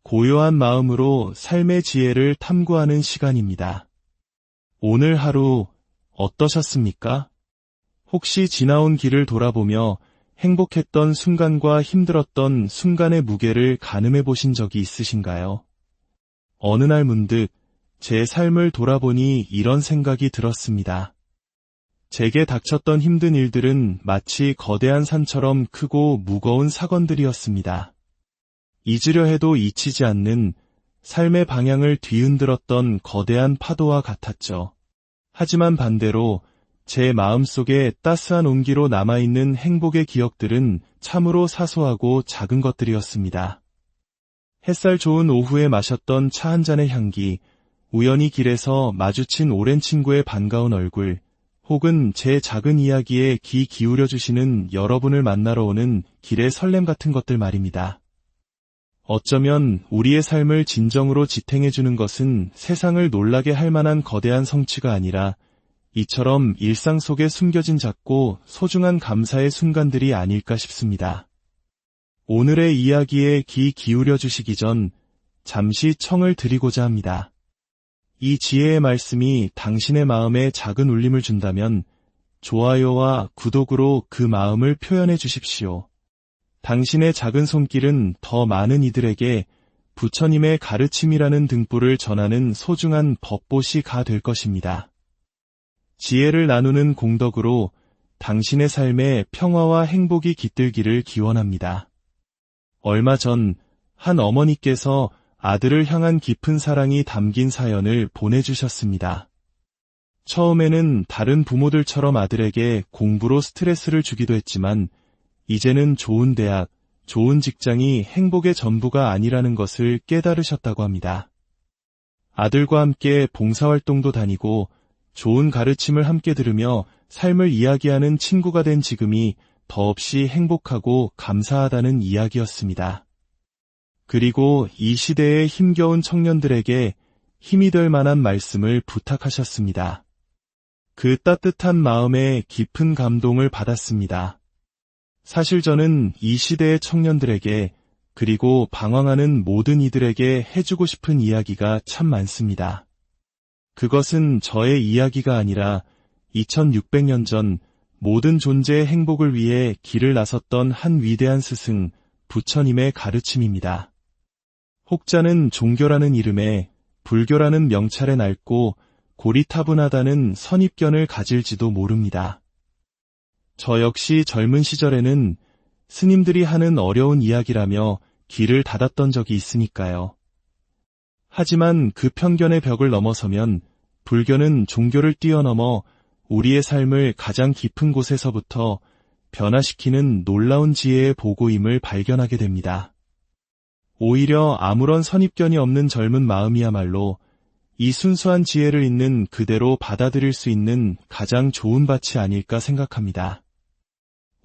고요한 마음으로 삶의 지혜를 탐구하는 시간입니다. 오늘 하루 어떠셨습니까? 혹시 지나온 길을 돌아보며 행복했던 순간과 힘들었던 순간의 무게를 가늠해 보신 적이 있으신가요? 어느 날 문득 제 삶을 돌아보니 이런 생각이 들었습니다. 제게 닥쳤던 힘든 일들은 마치 거대한 산처럼 크고 무거운 사건들이었습니다. 잊으려 해도 잊히지 않는 삶의 방향을 뒤흔들었던 거대한 파도와 같았죠. 하지만 반대로 제 마음속에 따스한 온기로 남아있는 행복의 기억들은 참으로 사소하고 작은 것들이었습니다. 햇살 좋은 오후에 마셨던 차 한 잔의 향기, 우연히 길에서 마주친 오랜 친구의 반가운 얼굴, 혹은 제 작은 이야기에 귀 기울여 주시는 여러분을 만나러 오는 길의 설렘 같은 것들 말입니다. 어쩌면 우리의 삶을 진정으로 지탱해주는 것은 세상을 놀라게 할 만한 거대한 성취가 아니라 이처럼 일상 속에 숨겨진 작고 소중한 감사의 순간들이 아닐까 싶습니다. 오늘의 이야기에 귀 기울여 주시기 전 잠시 청을 드리고자 합니다. 이 지혜의 말씀이 당신의 마음에 작은 울림을 준다면 좋아요와 구독으로 그 마음을 표현해 주십시오. 당신의 작은 손길은 더 많은 이들에게 부처님의 가르침이라는 등불을 전하는 소중한 법보시 가 될 것입니다. 지혜를 나누는 공덕으로 당신의 삶에 평화와 행복이 깃들기를 기원합니다. 얼마 전 한 어머니께서 아들을 향한 깊은 사랑이 담긴 사연을 보내주셨습니다. 처음에는 다른 부모들처럼 아들에게 공부로 스트레스를 주기도 했지만 이제는 좋은 대학, 좋은 직장이 행복의 전부가 아니라는 것을 깨달으셨다고 합니다. 아들과 함께 봉사활동도 다니고 좋은 가르침을 함께 들으며 삶을 이야기하는 친구가 된 지금이 더없이 행복하고 감사하다는 이야기였습니다. 그리고 이 시대의 힘겨운 청년들에게 힘이 될 만한 말씀을 부탁하셨습니다. 그 따뜻한 마음에 깊은 감동을 받았습니다. 사실 저는 이 시대의 청년들에게 그리고 방황하는 모든 이들에게 해주고 싶은 이야기가 참 많습니다. 그것은 저의 이야기가 아니라 2600년 전 모든 존재의 행복을 위해 길을 나섰던 한 위대한 스승, 부처님의 가르침입니다. 혹자는 종교라는 이름에 불교라는 명찰에 낡고 고리타분하다는 선입견을 가질지도 모릅니다. 저 역시 젊은 시절에는 스님들이 하는 어려운 이야기라며 귀를 닫았던 적이 있으니까요. 하지만 그 편견의 벽을 넘어서면 불교는 종교를 뛰어넘어 우리의 삶을 가장 깊은 곳에서부터 변화시키는 놀라운 지혜의 보고임을 발견하게 됩니다. 오히려 아무런 선입견이 없는 젊은 마음이야말로 이 순수한 지혜를 있는 그대로 받아들일 수 있는 가장 좋은 밭이 아닐까 생각합니다.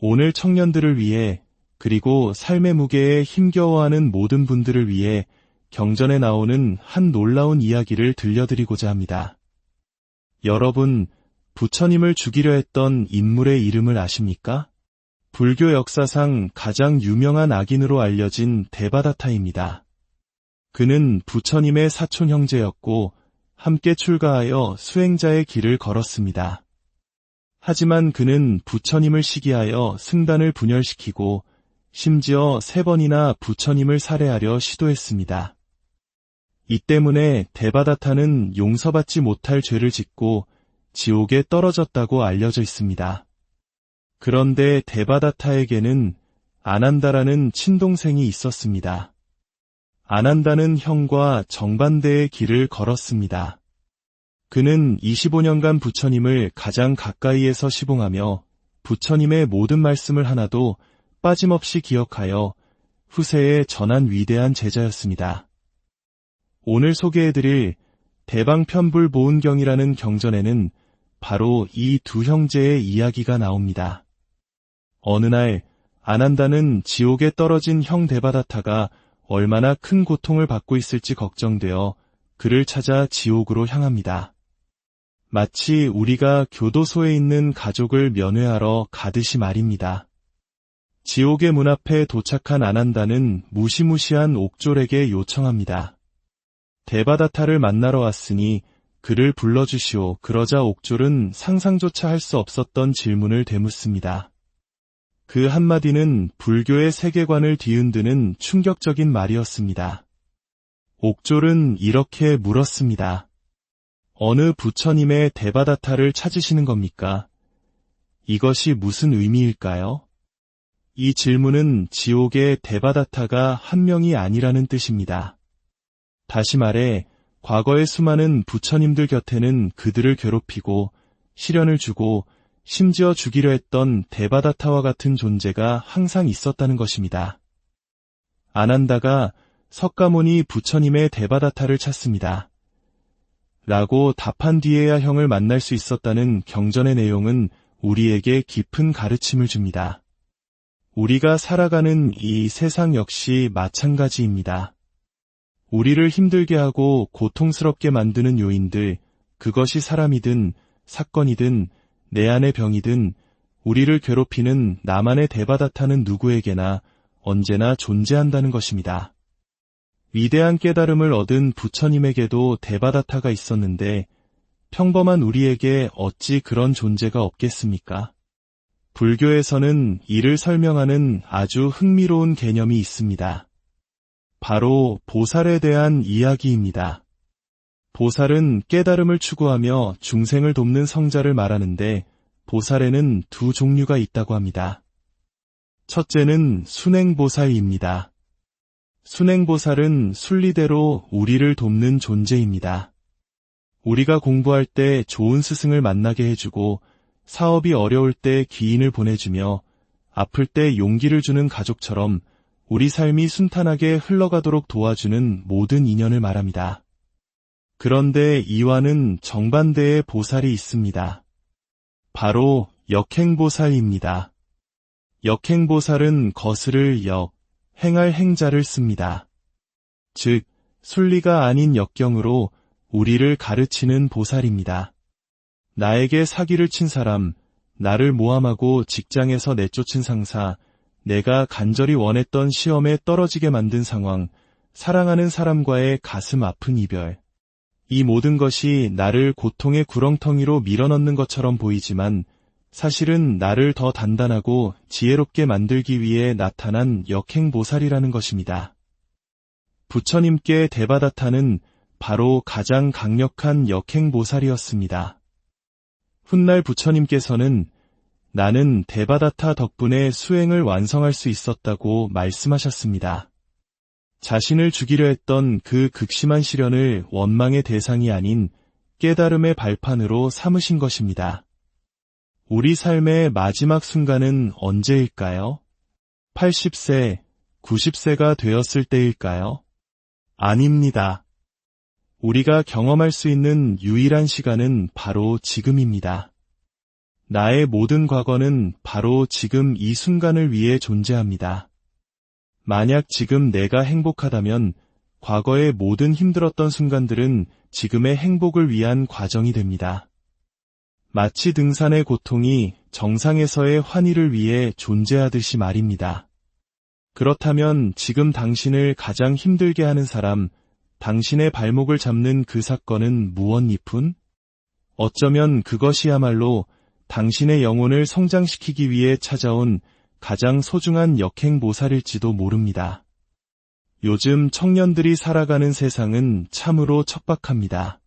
오늘 청년들을 위해 그리고 삶의 무게에 힘겨워하는 모든 분들을 위해 경전에 나오는 한 놀라운 이야기를 들려드리고자 합니다. 여러분, 부처님을 죽이려 했던 인물의 이름을 아십니까? 불교 역사상 가장 유명한 악인으로 알려진 데바다타입니다. 그는 부처님의 사촌 형제였고 함께 출가하여 수행자의 길을 걸었습니다. 하지만 그는 부처님을 시기하여 승단을 분열시키고 심지어 3번이나 부처님을 살해하려 시도했습니다. 이 때문에 데바다타는 용서받지 못할 죄를 짓고 지옥에 떨어졌다고 알려져 있습니다. 그런데 데바다타에게는 아난다라는 친동생이 있었습니다. 아난다는 형과 정반대의 길을 걸었습니다. 그는 25년간 부처님을 가장 가까이에서 시봉하며 부처님의 모든 말씀을 하나도 빠짐없이 기억하여 후세에 전한 위대한 제자였습니다. 오늘 소개해드릴 대방편불보은경이라는 경전에는 바로 이 두 형제의 이야기가 나옵니다. 어느 날 아난다는 지옥에 떨어진 형 데바다타가 얼마나 큰 고통을 받고 있을지 걱정되어 그를 찾아 지옥으로 향합니다. 마치 우리가 교도소에 있는 가족을 면회하러 가듯이 말입니다. 지옥의 문 앞에 도착한 아난다는 무시무시한 옥졸에게 요청합니다. 데바다타를 만나러 왔으니 그를 불러주시오. 그러자 옥졸은 상상조차 할 수 없었던 질문을 되묻습니다. 그 한마디는 불교의 세계관을 뒤흔드는 충격적인 말이었습니다. 옥졸은 이렇게 물었습니다. 어느 부처님의 데바다타를 찾으시는 겁니까? 이것이 무슨 의미일까요? 이 질문은 지옥의 데바다타가 한 명이 아니라는 뜻입니다. 다시 말해 과거의 수많은 부처님들 곁에는 그들을 괴롭히고 시련을 주고 심지어 죽이려 했던 데바다타와 같은 존재가 항상 있었다는 것입니다. 아난다가 석가모니 부처님의 데바다타를 찾습니다. 라고 답한 뒤에야 형을 만날 수 있었다는 경전의 내용은 우리에게 깊은 가르침을 줍니다. 우리가 살아가는 이 세상 역시 마찬가지입니다. 우리를 힘들게 하고 고통스럽게 만드는 요인들, 그것이 사람이든 사건이든 내 안의 병이든 우리를 괴롭히는 나만의 데바다타는 누구에게나 언제나 존재한다는 것입니다. 위대한 깨달음을 얻은 부처님에게도 데바다타가 있었는데 평범한 우리에게 어찌 그런 존재가 없겠습니까? 불교에서는 이를 설명하는 아주 흥미로운 개념이 있습니다. 바로 보살에 대한 이야기입니다. 보살은 깨달음을 추구하며 중생을 돕는 성자를 말하는데 보살에는 두 종류가 있다고 합니다. 첫째는 순행보살입니다. 순행보살은 순리대로 우리를 돕는 존재입니다. 우리가 공부할 때 좋은 스승을 만나게 해주고 사업이 어려울 때 귀인을 보내주며 아플 때 용기를 주는 가족처럼 우리 삶이 순탄하게 흘러가도록 도와주는 모든 인연을 말합니다. 그런데 이와는 정반대의 보살이 있습니다. 바로 역행보살입니다. 역행보살은 거스를 역, 행할 행자를 씁니다. 즉, 순리가 아닌 역경으로 우리를 가르치는 보살입니다. 나에게 사기를 친 사람, 나를 모함하고 직장에서 내쫓은 상사, 내가 간절히 원했던 시험에 떨어지게 만든 상황, 사랑하는 사람과의 가슴 아픈 이별. 이 모든 것이 나를 고통의 구렁텅이로 밀어넣는 것처럼 보이지만 사실은 나를 더 단단하고 지혜롭게 만들기 위해 나타난 역행보살이라는 것입니다. 부처님께 데바다타는 바로 가장 강력한 역행보살이었습니다. 훗날 부처님께서는 나는 데바다타 덕분에 수행을 완성할 수 있었다고 말씀하셨습니다. 자신을 죽이려 했던 그 극심한 시련을 원망의 대상이 아닌 깨달음의 발판으로 삼으신 것입니다. 우리 삶의 마지막 순간은 언제일까요? 80세, 90세가 되었을 때일까요? 아닙니다. 우리가 경험할 수 있는 유일한 시간은 바로 지금입니다. 나의 모든 과거는 바로 지금 이 순간을 위해 존재합니다. 만약 지금 내가 행복하다면 과거의 모든 힘들었던 순간들은 지금의 행복을 위한 과정이 됩니다. 마치 등산의 고통이 정상에서의 환희를 위해 존재하듯이 말입니다. 그렇다면 지금 당신을 가장 힘들게 하는 사람, 당신의 발목을 잡는 그 사건은 무엇이뿐? 어쩌면 그것이야말로 당신의 영혼을 성장시키기 위해 찾아온 가장 소중한 역행보살일지도 모릅니다. 요즘 청년들이 살아가는 세상은 참으로 척박합니다.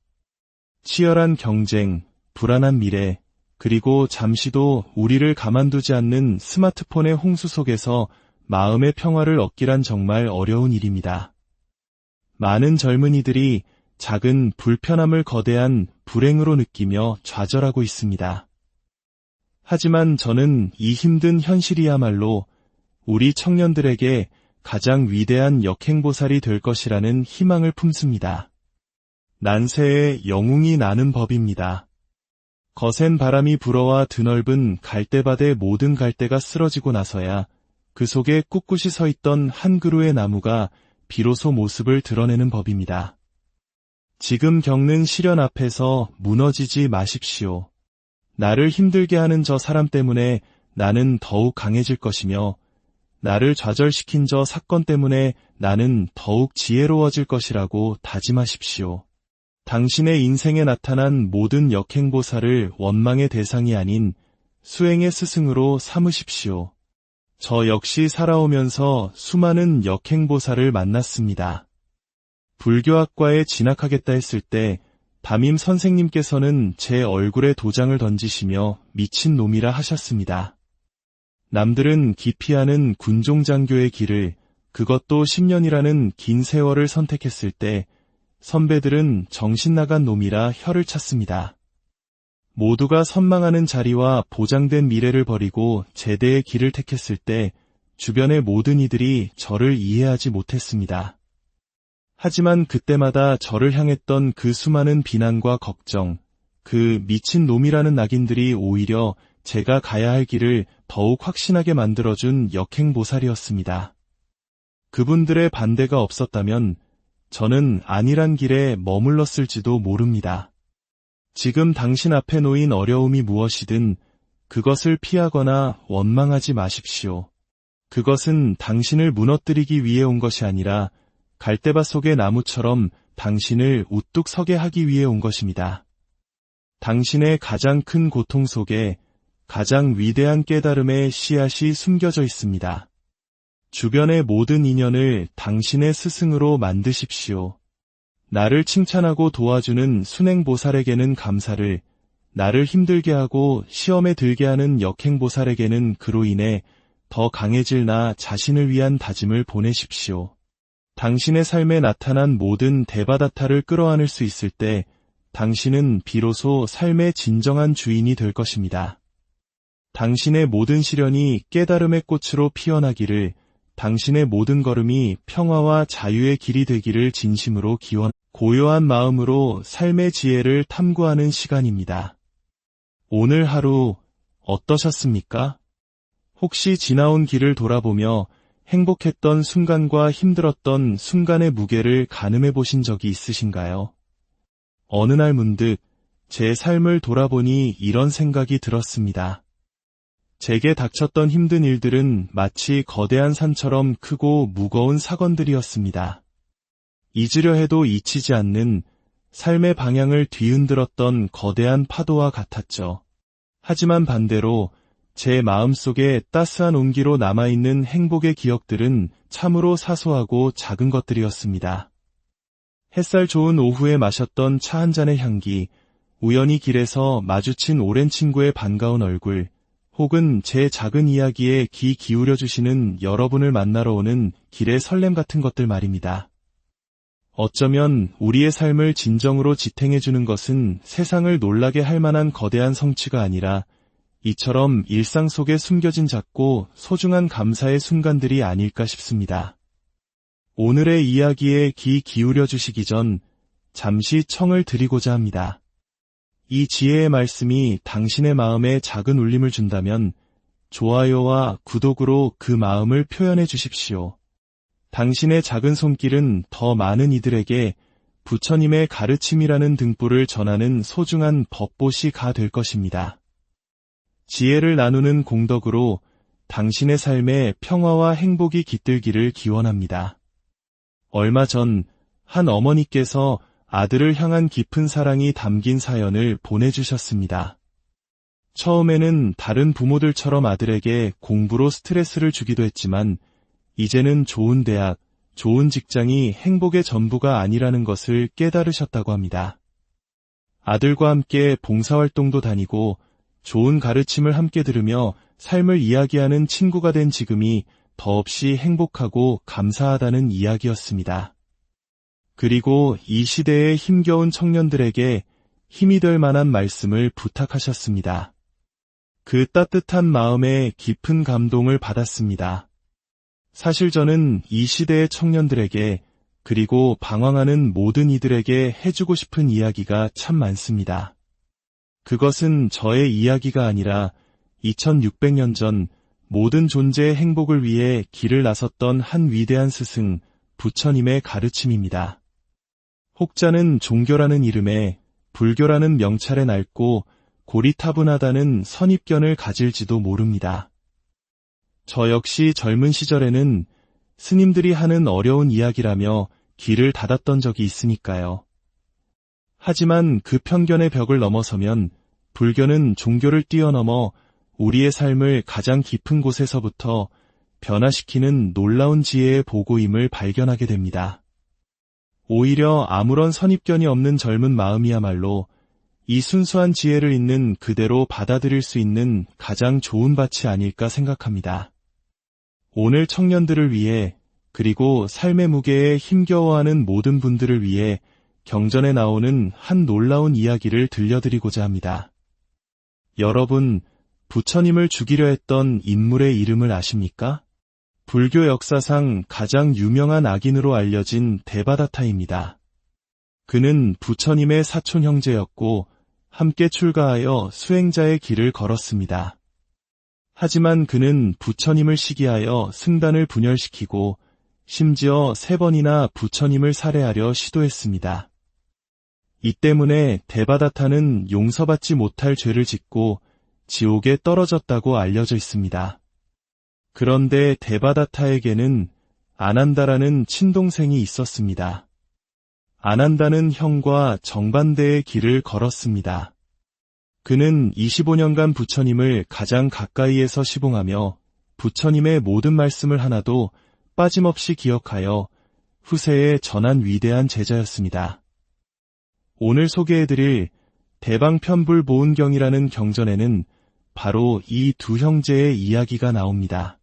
치열한 경쟁, 불안한 미래, 그리고 잠시도 우리를 가만두지 않는 스마트폰의 홍수 속에서 마음의 평화를 얻기란 정말 어려운 일입니다. 많은 젊은이들이 작은 불편함을 거대한 불행으로 느끼며 좌절하고 있습니다. 하지만 저는 이 힘든 현실이야말로 우리 청년들에게 가장 위대한 역행보살이 될 것이라는 희망을 품습니다. 난세에 영웅이 나는 법입니다. 거센 바람이 불어와 드넓은 갈대밭의 모든 갈대가 쓰러지고 나서야 그 속에 꿋꿋이 서 있던 한 그루의 나무가 비로소 모습을 드러내는 법입니다. 지금 겪는 시련 앞에서 무너지지 마십시오. 나를 힘들게 하는 저 사람 때문에 나는 더욱 강해질 것이며 나를 좌절시킨 저 사건 때문에 나는 더욱 지혜로워질 것이라고 다짐하십시오. 당신의 인생에 나타난 모든 역행보살을 원망의 대상이 아닌 수행의 스승으로 삼으십시오. 저 역시 살아오면서 수많은 역행보살을 만났습니다. 불교학과에 진학하겠다 했을 때 담임 선생님께서는 제 얼굴에 도장을 던지시며 미친놈이라 하셨습니다. 남들은 기피하는 군종장교의 길을, 그것도 10년이라는 긴 세월을 선택했을 때 선배들은 정신나간 놈이라 혀를 찼습니다. 모두가 선망하는 자리와 보장된 미래를 버리고 제대의 길을 택했을 때 주변의 모든 이들이 저를 이해하지 못했습니다. 하지만 그때마다 저를 향했던 그 수많은 비난과 걱정, 그 미친 놈이라는 낙인들이 오히려 제가 가야 할 길을 더욱 확신하게 만들어준 역행보살이었습니다. 그분들의 반대가 없었다면 저는 안일한 길에 머물렀을지도 모릅니다. 지금 당신 앞에 놓인 어려움이 무엇이든 그것을 피하거나 원망하지 마십시오. 그것은 당신을 무너뜨리기 위해 온 것이 아니라 갈대밭 속의 나무처럼 당신을 우뚝 서게 하기 위해 온 것입니다. 당신의 가장 큰 고통 속에 가장 위대한 깨달음의 씨앗이 숨겨져 있습니다. 주변의 모든 인연을 당신의 스승으로 만드십시오. 나를 칭찬하고 도와주는 순행보살에게는 감사를, 나를 힘들게 하고 시험에 들게 하는 역행보살에게는 그로 인해 더 강해질 나 자신을 위한 다짐을 보내십시오. 당신의 삶에 나타난 모든 대바다타를 끌어안을 수 있을 때 당신은 비로소 삶의 진정한 주인이 될 것입니다. 당신의 모든 시련이 깨달음의 꽃으로 피어나기를, 당신의 모든 걸음이 평화와 자유의 길이 되기를 진심으로 기원, 고요한 마음으로 삶의 지혜를 탐구하는 시간입니다. 오늘 하루 어떠셨습니까? 혹시 지나온 길을 돌아보며 행복했던 순간과 힘들었던 순간의 무게를 가늠해 보신 적이 있으신가요? 어느 날 문득 제 삶을 돌아보니 이런 생각이 들었습니다. 제게 닥쳤던 힘든 일들은 마치 거대한 산처럼 크고 무거운 사건들이었습니다. 잊으려 해도 잊히지 않는 삶의 방향을 뒤흔들었던 거대한 파도와 같았죠. 하지만 반대로 제 마음속에 따스한 온기로 남아있는 행복의 기억들은 참으로 사소하고 작은 것들이었습니다. 햇살 좋은 오후에 마셨던 차 한 잔의 향기, 우연히 길에서 마주친 오랜 친구의 반가운 얼굴, 혹은 제 작은 이야기에 귀 기울여주시는 여러분을 만나러 오는 길의 설렘 같은 것들 말입니다. 어쩌면 우리의 삶을 진정으로 지탱해주는 것은 세상을 놀라게 할 만한 거대한 성취가 아니라 이처럼 일상 속에 숨겨진 작고 소중한 감사의 순간들이 아닐까 싶습니다. 오늘의 이야기에 귀 기울여 주시기 전 잠시 청을 드리고자 합니다. 이 지혜의 말씀이 당신의 마음에 작은 울림을 준다면 좋아요와 구독으로 그 마음을 표현해 주십시오. 당신의 작은 손길은 더 많은 이들에게 부처님의 가르침이라는 등불을 전하는 소중한 법보시가 될 것입니다. 지혜를 나누는 공덕으로 당신의 삶에 평화와 행복이 깃들기를 기원합니다. 얼마 전 한 어머니께서 아들을 향한 깊은 사랑이 담긴 사연을 보내주셨습니다. 처음에는 다른 부모들처럼 아들에게 공부로 스트레스를 주기도 했지만 이제는 좋은 대학, 좋은 직장이 행복의 전부가 아니라는 것을 깨달으셨다고 합니다. 아들과 함께 봉사활동도 다니고 좋은 가르침을 함께 들으며 삶을 이야기하는 친구가 된 지금이 더없이 행복하고 감사하다는 이야기였습니다. 그리고 이 시대의 힘겨운 청년들에게 힘이 될 만한 말씀을 부탁하셨습니다. 그 따뜻한 마음에 깊은 감동을 받았습니다. 사실 저는 이 시대의 청년들에게 그리고 방황하는 모든 이들에게 해주고 싶은 이야기가 참 많습니다. 그것은 저의 이야기가 아니라 2600년 전 모든 존재의 행복을 위해 길을 나섰던 한 위대한 스승, 부처님의 가르침입니다. 혹자는 종교라는 이름에 불교라는 명찰에 낡고 고리타분하다는 선입견을 가질지도 모릅니다. 저 역시 젊은 시절에는 스님들이 하는 어려운 이야기라며 귀를 닫았던 적이 있으니까요. 하지만 그 편견의 벽을 넘어서면 불교는 종교를 뛰어넘어 우리의 삶을 가장 깊은 곳에서부터 변화시키는 놀라운 지혜의 보고임을 발견하게 됩니다. 오히려 아무런 선입견이 없는 젊은 마음이야말로 이 순수한 지혜를 있는 그대로 받아들일 수 있는 가장 좋은 밭이 아닐까 생각합니다. 오늘 청년들을 위해 그리고 삶의 무게에 힘겨워하는 모든 분들을 위해 경전에 나오는 한 놀라운 이야기를 들려드리고자 합니다. 여러분, 부처님을 죽이려 했던 인물의 이름을 아십니까? 불교 역사상 가장 유명한 악인으로 알려진 데바다타입니다. 그는 부처님의 사촌 형제였고 함께 출가하여 수행자의 길을 걸었습니다. 하지만 그는 부처님을 시기하여 승단을 분열시키고 심지어 3번이나 부처님을 살해하려 시도했습니다. 이 때문에 데바다타는 용서받지 못할 죄를 짓고 지옥에 떨어졌다고 알려져 있습니다. 그런데 데바다타에게는 아난다라는 친동생이 있었습니다. 아난다는 형과 정반대의 길을 걸었습니다. 그는 25년간 부처님을 가장 가까이에서 시봉하며 부처님의 모든 말씀을 하나도 빠짐없이 기억하여 후세에 전한 위대한 제자였습니다. 오늘 소개해드릴 대방편불보은경이라는 경전에는 바로 이 두 형제의 이야기가 나옵니다.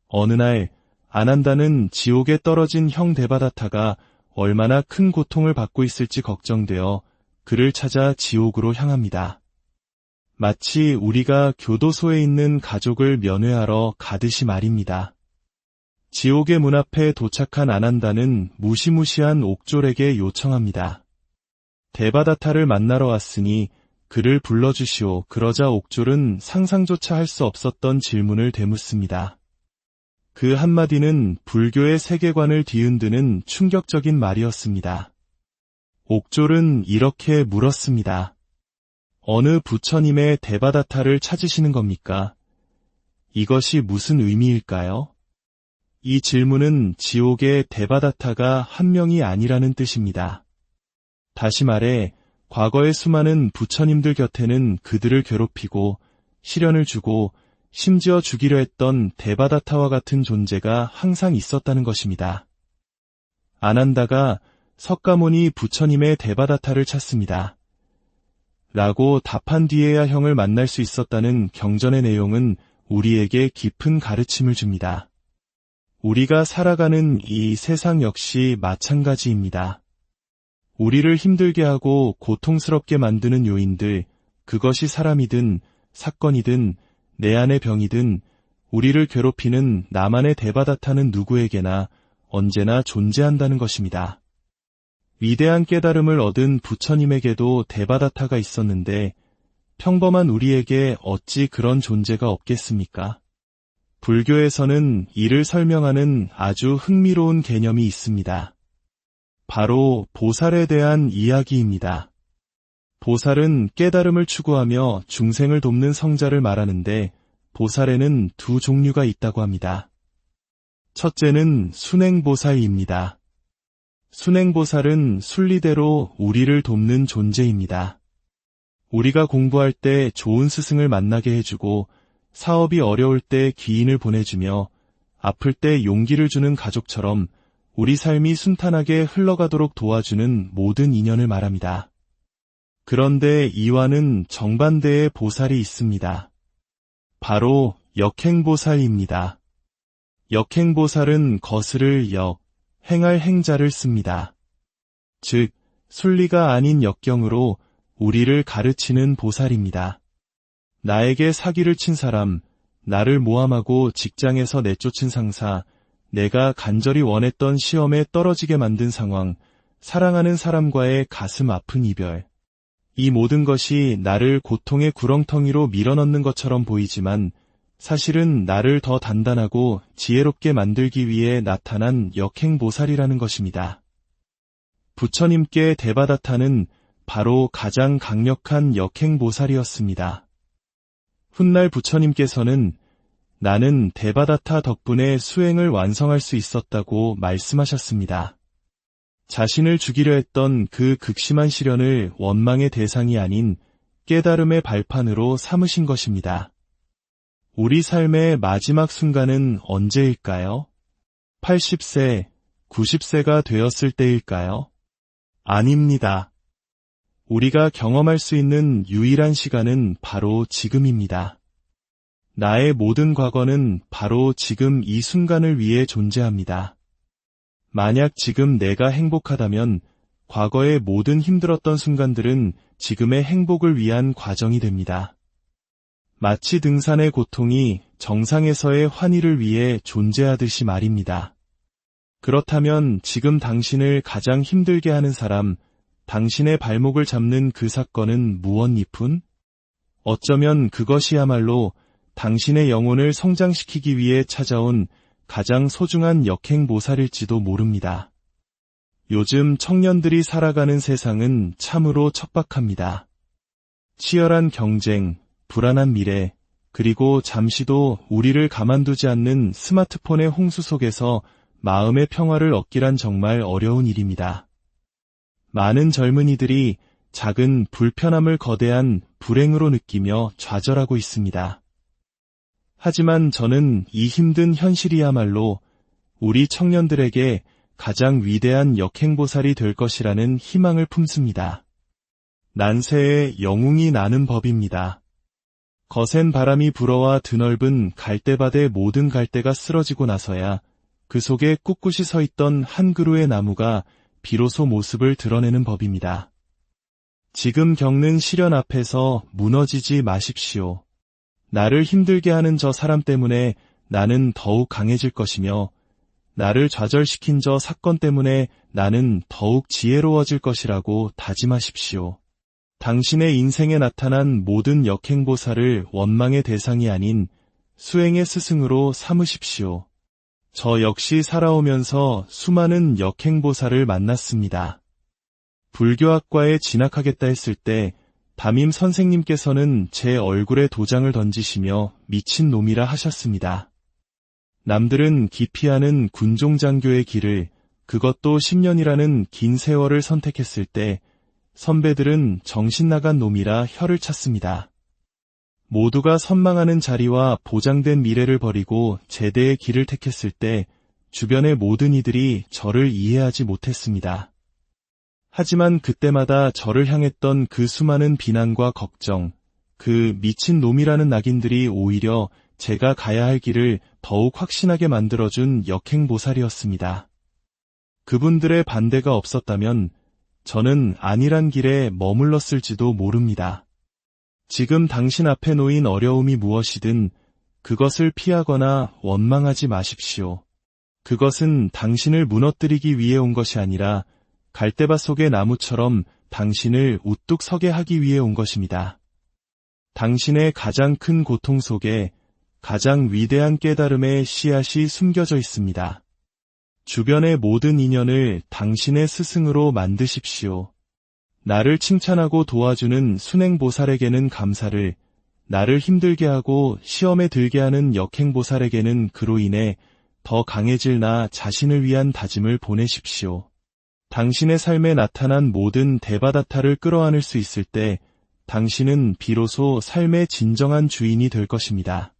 어느 날 아난다는 지옥에 떨어진 형 데바다타가 얼마나 큰 고통을 받고 있을지 걱정되어 그를 찾아 지옥으로 향합니다. 마치 우리가 교도소에 있는 가족을 면회하러 가듯이 말입니다. 지옥의 문 앞에 도착한 아난다는 무시무시한 옥졸에게 요청합니다. 데바다타를 만나러 왔으니 그를 불러주시오. 그러자 옥졸은 상상조차 할 수 없었던 질문을 되묻습니다. 그 한마디는 불교의 세계관을 뒤흔드는 충격적인 말이었습니다. 옥졸은 이렇게 물었습니다. 어느 부처님의 데바다타를 찾으시는 겁니까? 이것이 무슨 의미일까요? 이 질문은 지옥의 데바다타가 한 명이 아니라는 뜻입니다. 다시 말해 과거의 수많은 부처님들 곁에는 그들을 괴롭히고 시련을 주고 심지어 죽이려 했던 데바다타와 같은 존재가 항상 있었다는 것입니다. 아난다가 석가모니 부처님의 데바다타를 찾습니다. 라고 답한 뒤에야 형을 만날 수 있었다는 경전의 내용은 우리에게 깊은 가르침을 줍니다. 우리가 살아가는 이 세상 역시 마찬가지입니다. 우리를 힘들게 하고 고통스럽게 만드는 요인들, 그것이 사람이든 사건이든 내 안의 병이든 우리를 괴롭히는 나만의 데바다타는 누구에게나 언제나 존재한다는 것입니다. 위대한 깨달음을 얻은 부처님에게도 데바다타가 있었는데 평범한 우리에게 어찌 그런 존재가 없겠습니까? 불교에서는 이를 설명하는 아주 흥미로운 개념이 있습니다. 바로 보살에 대한 이야기입니다. 보살은 깨달음을 추구하며 중생을 돕는 성자를 말하는데 보살에는 두 종류가 있다고 합니다. 첫째는 순행보살입니다. 순행보살은 순리대로 우리를 돕는 존재입니다. 우리가 공부할 때 좋은 스승을 만나게 해주고 사업이 어려울 때 귀인을 보내주며 아플 때 용기를 주는 가족처럼 우리 삶이 순탄하게 흘러가도록 도와주는 모든 인연을 말합니다. 그런데 이와는 정반대의 보살이 있습니다. 바로 역행보살입니다. 역행보살은 거스를 역, 행할 행자를 씁니다. 즉, 순리가 아닌 역경으로 우리를 가르치는 보살입니다. 나에게 사기를 친 사람, 나를 모함하고 직장에서 내쫓은 상사, 내가 간절히 원했던 시험에 떨어지게 만든 상황, 사랑하는 사람과의 가슴 아픈 이별. 이 모든 것이 나를 고통의 구렁텅이로 밀어넣는 것처럼 보이지만 사실은 나를 더 단단하고 지혜롭게 만들기 위해 나타난 역행보살이라는 것입니다. 부처님께 데바다타는 바로 가장 강력한 역행보살이었습니다. 훗날 부처님께서는 나는 데바다타 덕분에 수행을 완성할 수 있었다고 말씀하셨습니다. 자신을 죽이려 했던 그 극심한 시련을 원망의 대상이 아닌 깨달음의 발판으로 삼으신 것입니다. 우리 삶의 마지막 순간은 언제일까요? 80세, 90세가 되었을 때일까요? 아닙니다. 우리가 경험할 수 있는 유일한 시간은 바로 지금입니다. 나의 모든 과거는 바로 지금 이 순간을 위해 존재합니다. 만약 지금 내가 행복하다면 과거의 모든 힘들었던 순간들은 지금의 행복을 위한 과정이 됩니다. 마치 등산의 고통이 정상에서의 환희를 위해 존재하듯이 말입니다. 그렇다면 지금 당신을 가장 힘들게 하는 사람, 당신의 발목을 잡는 그 사건은 무엇이뿐? 어쩌면 그것이야말로 당신의 영혼을 성장시키기 위해 찾아온 가장 소중한 역행보살일지도 모릅니다. 요즘 청년들이 살아가는 세상은 참으로 척박합니다. 치열한 경쟁, 불안한 미래, 그리고 잠시도 우리를 가만두지 않는 스마트폰의 홍수 속에서 마음의 평화를 얻기란 정말 어려운 일입니다. 많은 젊은이들이 작은 불편함을 거대한 불행으로 느끼며 좌절하고 있습니다. 하지만 저는 이 힘든 현실이야말로 우리 청년들에게 가장 위대한 역행보살이 될 것이라는 희망을 품습니다. 난세에 영웅이 나는 법입니다. 거센 바람이 불어와 드넓은 갈대밭의 모든 갈대가 쓰러지고 나서야 그 속에 꿋꿋이 서 있던 한 그루의 나무가 비로소 모습을 드러내는 법입니다. 지금 겪는 시련 앞에서 무너지지 마십시오. 나를 힘들게 하는 저 사람 때문에 나는 더욱 강해질 것이며 나를 좌절시킨 저 사건 때문에 나는 더욱 지혜로워질 것이라고 다짐하십시오. 당신의 인생에 나타난 모든 역행보살을 원망의 대상이 아닌 수행의 스승으로 삼으십시오. 저 역시 살아오면서 수많은 역행보살을 만났습니다. 불교학과에 진학하겠다 했을 때 담임 선생님께서는 제 얼굴에 도장을 던지시며 미친 놈이라 하셨습니다. 남들은 기피하는 군종장교의 길을, 그것도 10년이라는 긴 세월을 선택했을 때 선배들은 정신나간 놈이라 혀를 찼습니다. 모두가 선망하는 자리와 보장된 미래를 버리고 제대의 길을 택했을 때 주변의 모든 이들이 저를 이해하지 못했습니다. 하지만 그때마다 저를 향했던 그 수많은 비난과 걱정, 그 미친 놈이라는 낙인들이 오히려 제가 가야 할 길을 더욱 확신하게 만들어준 역행보살이었습니다. 그분들의 반대가 없었다면 저는 안일한 길에 머물렀을지도 모릅니다. 지금 당신 앞에 놓인 어려움이 무엇이든 그것을 피하거나 원망하지 마십시오. 그것은 당신을 무너뜨리기 위해 온 것이 아니라 갈대밭 속의 나무처럼 당신을 우뚝 서게 하기 위해 온 것입니다. 당신의 가장 큰 고통 속에 가장 위대한 깨달음의 씨앗이 숨겨져 있습니다. 주변의 모든 인연을 당신의 스승으로 만드십시오. 나를 칭찬하고 도와주는 순행보살에게는 감사를, 나를 힘들게 하고 시험에 들게 하는 역행보살에게는 그로 인해 더 강해질 나 자신을 위한 다짐을 보내십시오. 당신의 삶에 나타난 모든 데바다타를 끌어안을 수 있을 때 당신은 비로소 삶의 진정한 주인이 될 것입니다.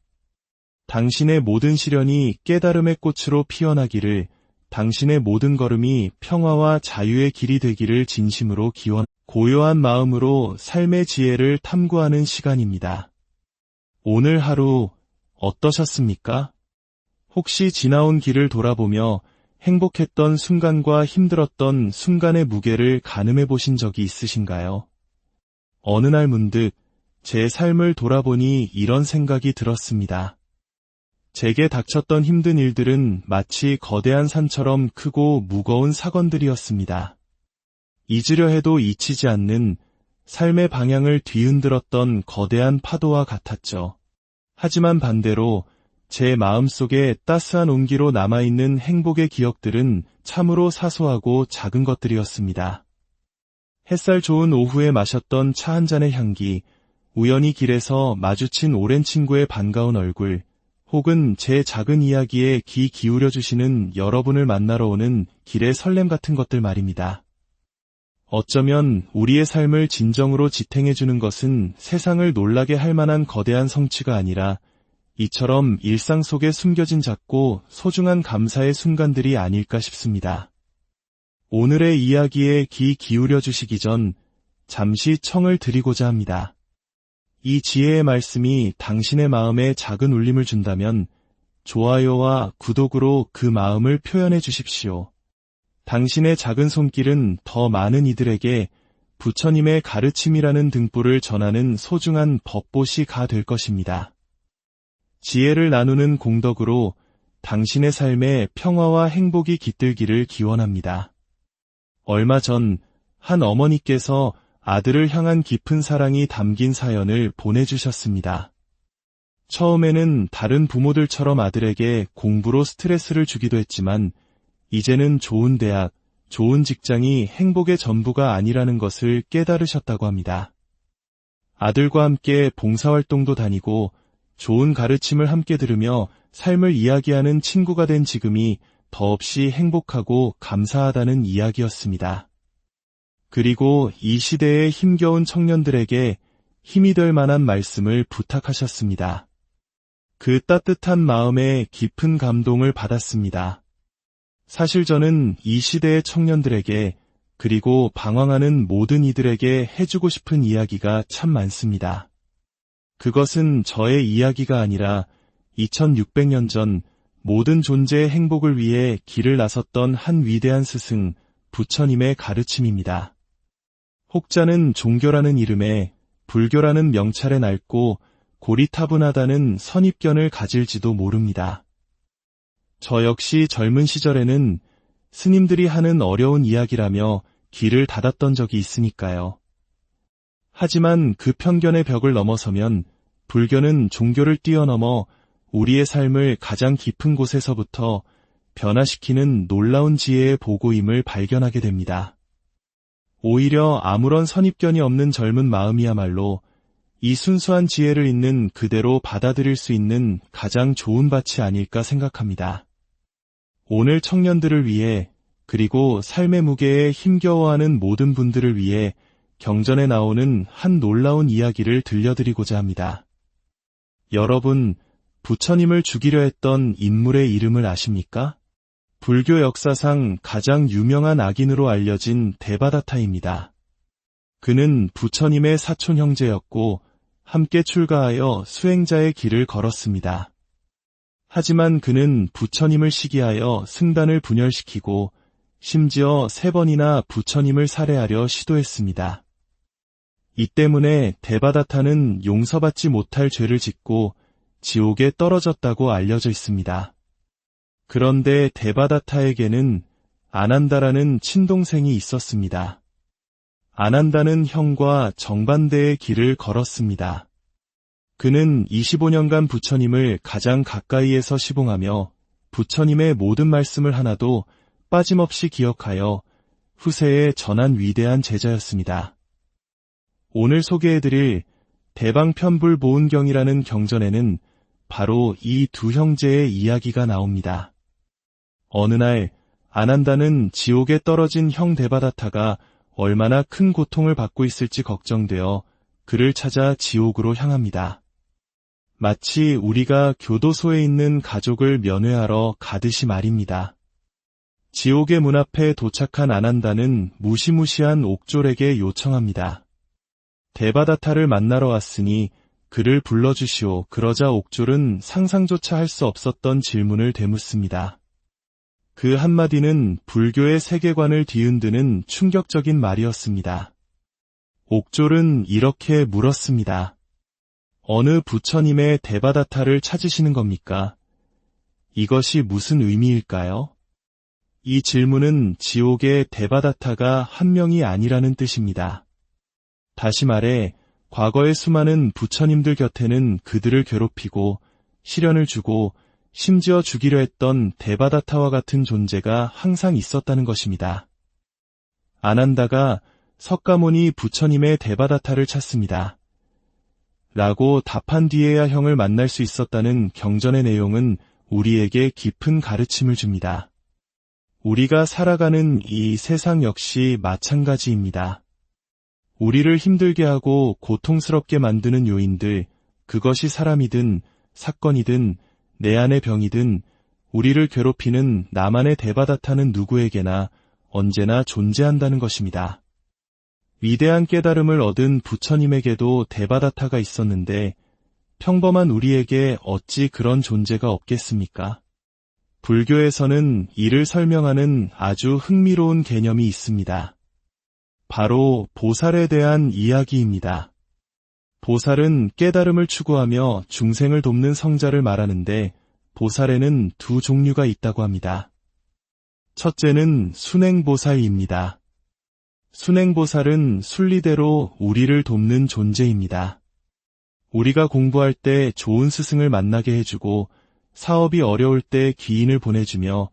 당신의 모든 시련이 깨달음의 꽃으로 피어나기를, 당신의 모든 걸음이 평화와 자유의 길이 되기를 진심으로 기원, 고요한 마음으로 삶의 지혜를 탐구하는 시간입니다. 오늘 하루 어떠셨습니까? 혹시 지나온 길을 돌아보며 행복했던 순간과 힘들었던 순간의 무게를 가늠해 보신 적이 있으신가요? 어느 날 문득 제 삶을 돌아보니 이런 생각이 들었습니다. 제게 닥쳤던 힘든 일들은 마치 거대한 산처럼 크고 무거운 사건들이었습니다. 잊으려 해도 잊히지 않는 삶의 방향을 뒤흔들었던 거대한 파도와 같았죠. 하지만 반대로 제 마음속에 따스한 온기로 남아있는 행복의 기억들은 참으로 사소하고 작은 것들이었습니다. 햇살 좋은 오후에 마셨던 차 한 잔의 향기, 우연히 길에서 마주친 오랜 친구의 반가운 얼굴, 혹은 제 작은 이야기에 귀 기울여 주시는 여러분을 만나러 오는 길의 설렘 같은 것들 말입니다. 어쩌면 우리의 삶을 진정으로 지탱해 주는 것은 세상을 놀라게 할 만한 거대한 성취가 아니라 이처럼 일상 속에 숨겨진 작고 소중한 감사의 순간들이 아닐까 싶습니다. 오늘의 이야기에 귀 기울여 주시기 전 잠시 청을 드리고자 합니다. 이 지혜의 말씀이 당신의 마음에 작은 울림을 준다면 좋아요와 구독으로 그 마음을 표현해 주십시오. 당신의 작은 손길은 더 많은 이들에게 부처님의 가르침이라는 등불을 전하는 소중한 법보시가 될 것입니다. 지혜를 나누는 공덕으로 당신의 삶에 평화와 행복이 깃들기를 기원합니다. 얼마 전 한 어머니께서 아들을 향한 깊은 사랑이 담긴 사연을 보내주셨습니다. 처음에는 다른 부모들처럼 아들에게 공부로 스트레스를 주기도 했지만 이제는 좋은 대학, 좋은 직장이 행복의 전부가 아니라는 것을 깨달으셨다고 합니다. 아들과 함께 봉사활동도 다니고 좋은 가르침을 함께 들으며 삶을 이야기하는 친구가 된 지금이 더없이 행복하고 감사하다는 이야기였습니다. 그리고 이 시대의 힘겨운 청년들에게 힘이 될 만한 말씀을 부탁하셨습니다. 그 따뜻한 마음에 깊은 감동을 받았습니다. 사실 저는 이 시대의 청년들에게 그리고 방황하는 모든 이들에게 해주고 싶은 이야기가 참 많습니다. 그것은 저의 이야기가 아니라 2600년 전 모든 존재의 행복을 위해 길을 나섰던 한 위대한 스승, 부처님의 가르침입니다. 혹자는 종교라는 이름에 불교라는 명찰에 낡고 고리타분하다는 선입견을 가질지도 모릅니다. 저 역시 젊은 시절에는 스님들이 하는 어려운 이야기라며 귀를 닫았던 적이 있으니까요. 하지만 그 편견의 벽을 넘어서면 불교는 종교를 뛰어넘어 우리의 삶을 가장 깊은 곳에서부터 변화시키는 놀라운 지혜의 보고임을 발견하게 됩니다. 오히려 아무런 선입견이 없는 젊은 마음이야말로 이 순수한 지혜를 있는 그대로 받아들일 수 있는 가장 좋은 밭이 아닐까 생각합니다. 오늘 청년들을 위해 그리고 삶의 무게에 힘겨워하는 모든 분들을 위해 경전에 나오는 한 놀라운 이야기를 들려드리고자 합니다. 여러분, 부처님을 죽이려 했던 인물의 이름을 아십니까? 불교 역사상 가장 유명한 악인으로 알려진 데바다타입니다. 그는 부처님의 사촌 형제였고 함께 출가하여 수행자의 길을 걸었습니다. 하지만 그는 부처님을 시기하여 승단을 분열시키고 심지어 3번이나 부처님을 살해하려 시도했습니다. 이 때문에 데바다타는 용서받지 못할 죄를 짓고 지옥에 떨어졌다고 알려져 있습니다. 그런데 데바다타에게는 아난다라는 친동생이 있었습니다. 아난다는 형과 정반대의 길을 걸었습니다. 그는 25년간 부처님을 가장 가까이에서 시봉하며 부처님의 모든 말씀을 하나도 빠짐없이 기억하여 후세에 전한 위대한 제자였습니다. 오늘 소개해드릴 대방편불보은경이라는 경전에는 바로 이 두 형제의 이야기가 나옵니다. 어느 날 아난다는 지옥에 떨어진 형 데바다타가 얼마나 큰 고통을 받고 있을지 걱정되어 그를 찾아 지옥으로 향합니다. 마치 우리가 교도소에 있는 가족을 면회하러 가듯이 말입니다. 지옥의 문 앞에 도착한 아난다는 무시무시한 옥졸에게 요청합니다. 데바다타를 만나러 왔으니 그를 불러주시오. 그러자 옥졸은 상상조차 할 수 없었던 질문을 되묻습니다. 그 한마디는 불교의 세계관을 뒤흔드는 충격적인 말이었습니다. 옥졸은 이렇게 물었습니다. 어느 부처님의 데바다타를 찾으시는 겁니까? 이것이 무슨 의미일까요? 이 질문은 지옥의 데바다타가 한 명이 아니라는 뜻입니다. 다시 말해 과거의 수많은 부처님들 곁에는 그들을 괴롭히고 시련을 주고 심지어 죽이려 했던 데바다타와 같은 존재가 항상 있었다는 것입니다. 아난다가 석가모니 부처님의 데바다타를 찾습니다. 라고 답한 뒤에야 형을 만날 수 있었다는 경전의 내용은 우리에게 깊은 가르침을 줍니다. 우리가 살아가는 이 세상 역시 마찬가지입니다. 우리를 힘들게 하고 고통스럽게 만드는 요인들, 그것이 사람이든 사건이든 내 안의 병이든 우리를 괴롭히는 나만의 대바다타는 누구에게나 언제나 존재한다는 것입니다. 위대한 깨달음을 얻은 부처님에게도 대바다타가 있었는데 평범한 우리에게 어찌 그런 존재가 없겠습니까? 불교에서는 이를 설명하는 아주 흥미로운 개념이 있습니다. 바로 보살에 대한 이야기입니다. 보살은 깨달음을 추구하며 중생을 돕는 성자를 말하는데 보살에는 두 종류가 있다고 합니다. 첫째는 순행보살입니다. 순행보살은 순리대로 우리를 돕는 존재입니다. 우리가 공부할 때 좋은 스승을 만나게 해주고 사업이 어려울 때 기인을 보내주며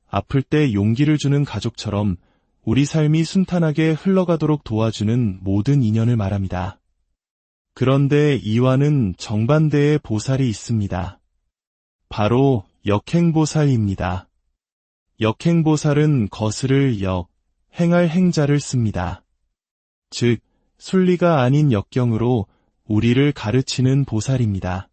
아플 때 용기를 주는 가족처럼 우리 삶이 순탄하게 흘러가도록 도와주는 모든 인연을 말합니다. 그런데 이와는 정반대의 보살이 있습니다. 바로 역행보살입니다. 역행보살은 거스를 역, 행할 행자를 씁니다. 즉, 순리가 아닌 역경으로 우리를 가르치는 보살입니다.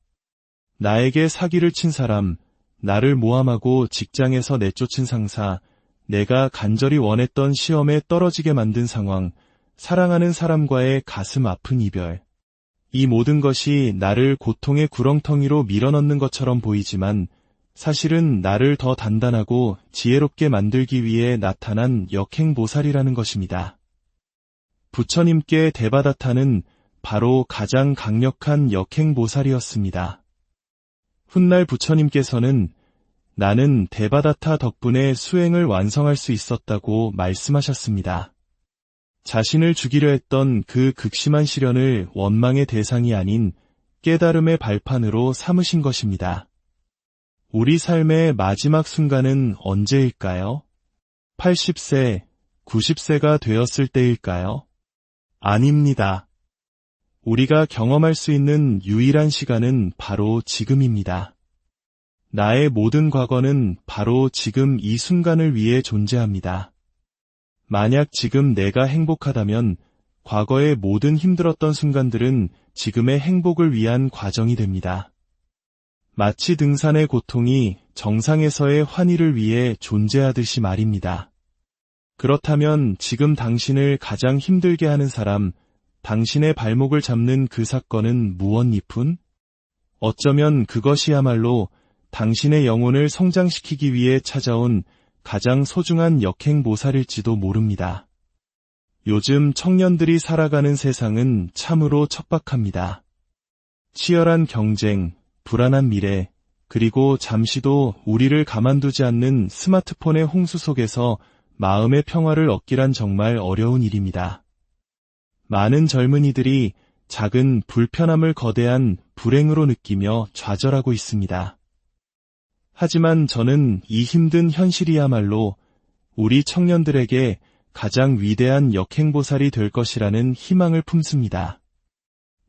나에게 사기를 친 사람, 나를 모함하고 직장에서 내쫓은 상사, 내가 간절히 원했던 시험에 떨어지게 만든 상황, 사랑하는 사람과의 가슴 아픈 이별. 이 모든 것이 나를 고통의 구렁텅이로 밀어넣는 것처럼 보이지만 사실은 나를 더 단단하고 지혜롭게 만들기 위해 나타난 역행보살이라는 것입니다. 부처님께 대바다타는 바로 가장 강력한 역행보살이었습니다. 훗날 부처님께서는 나는 대바다타 덕분에 수행을 완성할 수 있었다고 말씀하셨습니다. 자신을 죽이려 했던 그 극심한 시련을 원망의 대상이 아닌 깨달음의 발판으로 삼으신 것입니다. 우리 삶의 마지막 순간은 언제일까요? 80세, 90세가 되었을 때일까요? 아닙니다. 우리가 경험할 수 있는 유일한 시간은 바로 지금입니다. 나의 모든 과거는 바로 지금 이 순간을 위해 존재합니다. 만약 지금 내가 행복하다면 과거의 모든 힘들었던 순간들은 지금의 행복을 위한 과정이 됩니다. 마치 등산의 고통이 정상에서의 환희를 위해 존재하듯이 말입니다. 그렇다면 지금 당신을 가장 힘들게 하는 사람, 당신의 발목을 잡는 그 사건은 무엇이뿐? 어쩌면 그것이야말로 당신의 영혼을 성장시키기 위해 찾아온 가장 소중한 역행보살일지도 모릅니다. 요즘 청년들이 살아가는 세상은 참으로 척박합니다. 치열한 경쟁, 불안한 미래, 그리고 잠시도 우리를 가만두지 않는 스마트폰의 홍수 속에서 마음의 평화를 얻기란 정말 어려운 일입니다. 많은 젊은이들이 작은 불편함을 거대한 불행으로 느끼며 좌절하고 있습니다. 하지만 저는 이 힘든 현실이야말로 우리 청년들에게 가장 위대한 역행보살이 될 것이라는 희망을 품습니다.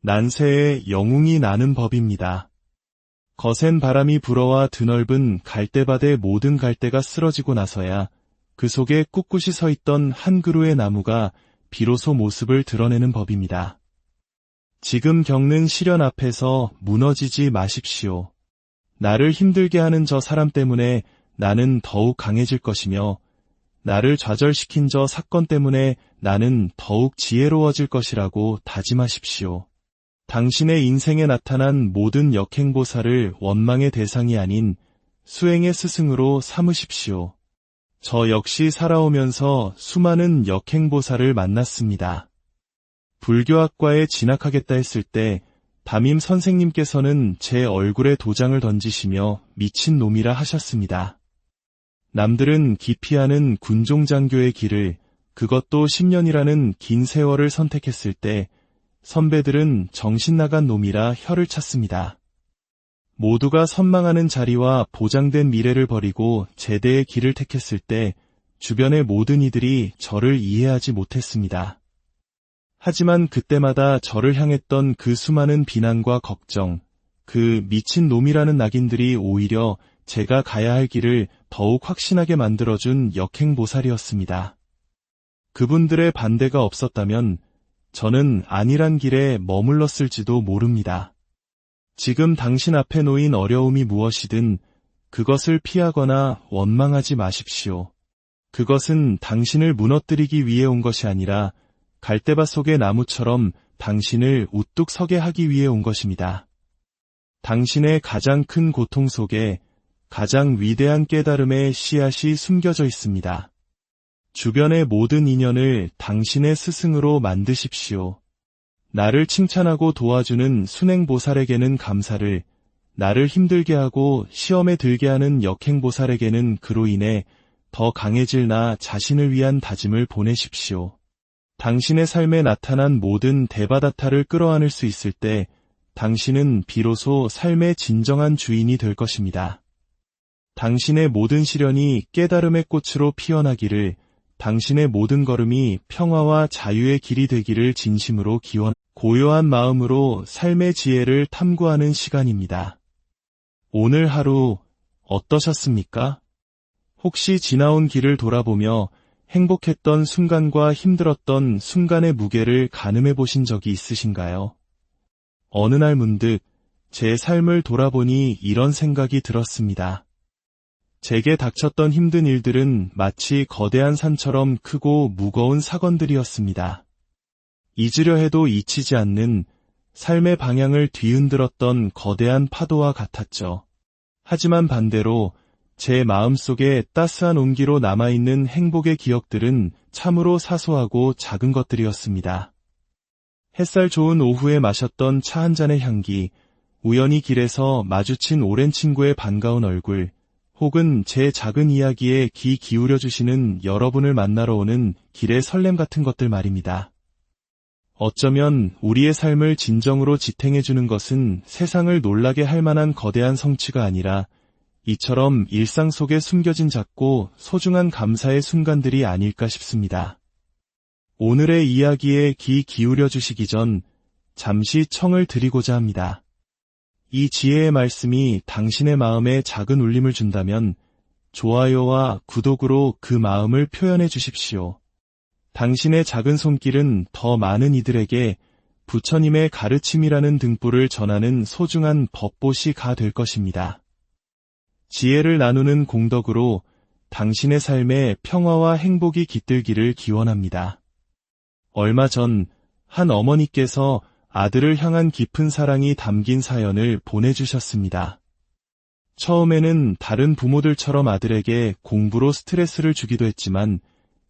난세에 영웅이 나는 법입니다. 거센 바람이 불어와 드넓은 갈대밭의 모든 갈대가 쓰러지고 나서야 그 속에 꿋꿋이 서 있던 한 그루의 나무가 비로소 모습을 드러내는 법입니다. 지금 겪는 시련 앞에서 무너지지 마십시오. 나를 힘들게 하는 저 사람 때문에 나는 더욱 강해질 것이며 나를 좌절시킨 저 사건 때문에 나는 더욱 지혜로워질 것이라고 다짐하십시오. 당신의 인생에 나타난 모든 역행보살을 원망의 대상이 아닌 수행의 스승으로 삼으십시오. 저 역시 살아오면서 수많은 역행보살을 만났습니다. 불교학과에 진학하겠다 했을 때 담임 선생님께서는 제 얼굴에 도장을 던지시며 미친놈이라 하셨습니다. 남들은 기피하는 군종장교의 길을, 그것도 10년이라는 긴 세월을 선택했을 때 선배들은 정신나간 놈이라 혀를 찼습니다. 모두가 선망하는 자리와 보장된 미래를 버리고 제대의 길을 택했을 때 주변의 모든 이들이 저를 이해하지 못했습니다. 하지만 그때마다 저를 향했던 그 수많은 비난과 걱정, 그 미친 놈이라는 낙인들이 오히려 제가 가야 할 길을 더욱 확신하게 만들어준 역행보살이었습니다. 그분들의 반대가 없었다면 저는 안일한 길에 머물렀을지도 모릅니다. 지금 당신 앞에 놓인 어려움이 무엇이든 그것을 피하거나 원망하지 마십시오. 그것은 당신을 무너뜨리기 위해 온 것이 아니라 갈대밭 속의 나무처럼 당신을 우뚝 서게 하기 위해 온 것입니다. 당신의 가장 큰 고통 속에 가장 위대한 깨달음의 씨앗이 숨겨져 있습니다. 주변의 모든 인연을 당신의 스승으로 만드십시오. 나를 칭찬하고 도와주는 순행보살에게는 감사를, 나를 힘들게 하고 시험에 들게 하는 역행보살에게는 그로 인해 더 강해질 나 자신을 위한 다짐을 보내십시오. 당신의 삶에 나타난 모든 대바다타를 끌어안을 수 있을 때 당신은 비로소 삶의 진정한 주인이 될 것입니다. 당신의 모든 시련이 깨달음의 꽃으로 피어나기를, 당신의 모든 걸음이 평화와 자유의 길이 되기를 진심으로 기원, 고요한 마음으로 삶의 지혜를 탐구하는 시간입니다. 오늘 하루 어떠셨습니까? 혹시 지나온 길을 돌아보며 행복했던 순간과 힘들었던 순간의 무게를 가늠해 보신 적이 있으신가요? 어느 날 문득 제 삶을 돌아보니 이런 생각이 들었습니다. 제게 닥쳤던 힘든 일들은 마치 거대한 산처럼 크고 무거운 사건들이었습니다. 잊으려 해도 잊히지 않는 삶의 방향을 뒤흔들었던 거대한 파도와 같았죠. 하지만 반대로 제 마음속에 따스한 온기로 남아있는 행복의 기억들은 참으로 사소하고 작은 것들이었습니다. 햇살 좋은 오후에 마셨던 차 한 잔의 향기, 우연히 길에서 마주친 오랜 친구의 반가운 얼굴, 혹은 제 작은 이야기에 귀 기울여주시는 여러분을 만나러 오는 길의 설렘 같은 것들 말입니다. 어쩌면 우리의 삶을 진정으로 지탱해주는 것은 세상을 놀라게 할 만한 거대한 성취가 아니라 이처럼 일상 속에 숨겨진 작고 소중한 감사의 순간들이 아닐까 싶습니다. 오늘의 이야기에 귀 기울여 주시기 전 잠시 청을 드리고자 합니다. 이 지혜의 말씀이 당신의 마음에 작은 울림을 준다면 좋아요와 구독으로 그 마음을 표현해 주십시오. 당신의 작은 손길은 더 많은 이들에게 부처님의 가르침이라는 등불을 전하는 소중한 법보시가 될 것입니다. 지혜를 나누는 공덕으로 당신의 삶에 평화와 행복이 깃들기를 기원합니다. 얼마 전 한 어머니께서 아들을 향한 깊은 사랑이 담긴 사연을 보내주셨습니다. 처음에는 다른 부모들처럼 아들에게 공부로 스트레스를 주기도 했지만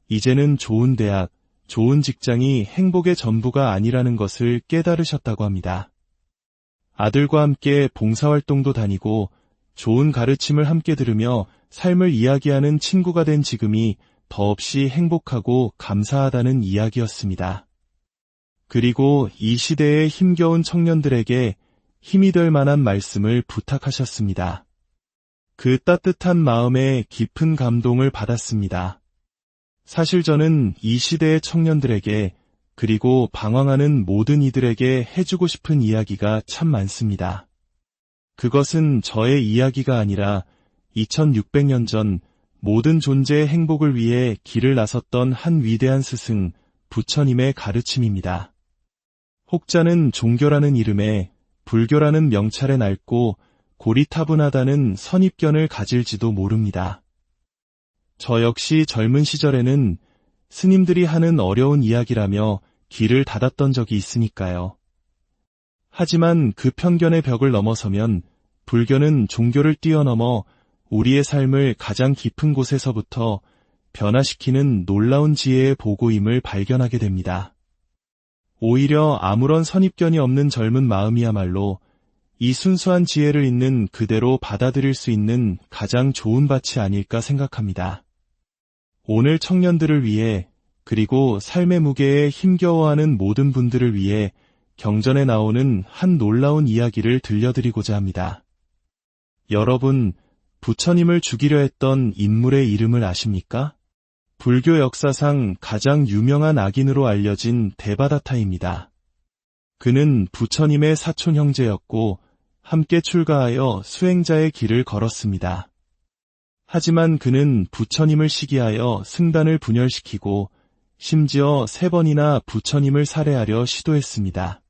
이제는 좋은 대학, 좋은 직장이 행복의 전부가 아니라는 것을 깨달으셨다고 합니다. 아들과 함께 봉사활동도 다니고 좋은 가르침을 함께 들으며 삶을 이야기하는 친구가 된 지금이 더없이 행복하고 감사하다는 이야기였습니다. 그리고 이 시대의 힘겨운 청년들에게 힘이 될 만한 말씀을 부탁하셨습니다. 그 따뜻한 마음에 깊은 감동을 받았습니다. 사실 저는 이 시대의 청년들에게 그리고 방황하는 모든 이들에게 해주고 싶은 이야기가 참 많습니다. 그것은 저의 이야기가 아니라 2600년 전 모든 존재의 행복을 위해 길을 나섰던 한 위대한 스승, 부처님의 가르침입니다. 혹자는 종교라는 이름에 불교라는 명찰에 낡고 고리타분하다는 선입견을 가질지도 모릅니다. 저 역시 젊은 시절에는 스님들이 하는 어려운 이야기라며 귀를 닫았던 적이 있으니까요. 하지만 그 편견의 벽을 넘어서면 불교는 종교를 뛰어넘어 우리의 삶을 가장 깊은 곳에서부터 변화시키는 놀라운 지혜의 보고임을 발견하게 됩니다. 오히려 아무런 선입견이 없는 젊은 마음이야말로 이 순수한 지혜를 있는 그대로 받아들일 수 있는 가장 좋은 밭이 아닐까 생각합니다. 오늘 청년들을 위해 그리고 삶의 무게에 힘겨워하는 모든 분들을 위해 경전에 나오는 한 놀라운 이야기를 들려드리고자 합니다. 여러분, 부처님을 죽이려 했던 인물의 이름을 아십니까? 불교 역사상 가장 유명한 악인으로 알려진 데바다타입니다. 그는 부처님의 사촌 형제였고 함께 출가하여 수행자의 길을 걸었습니다. 하지만 그는 부처님을 시기하여 승단을 분열시키고 심지어 3번이나 부처님을 살해하려 시도했습니다.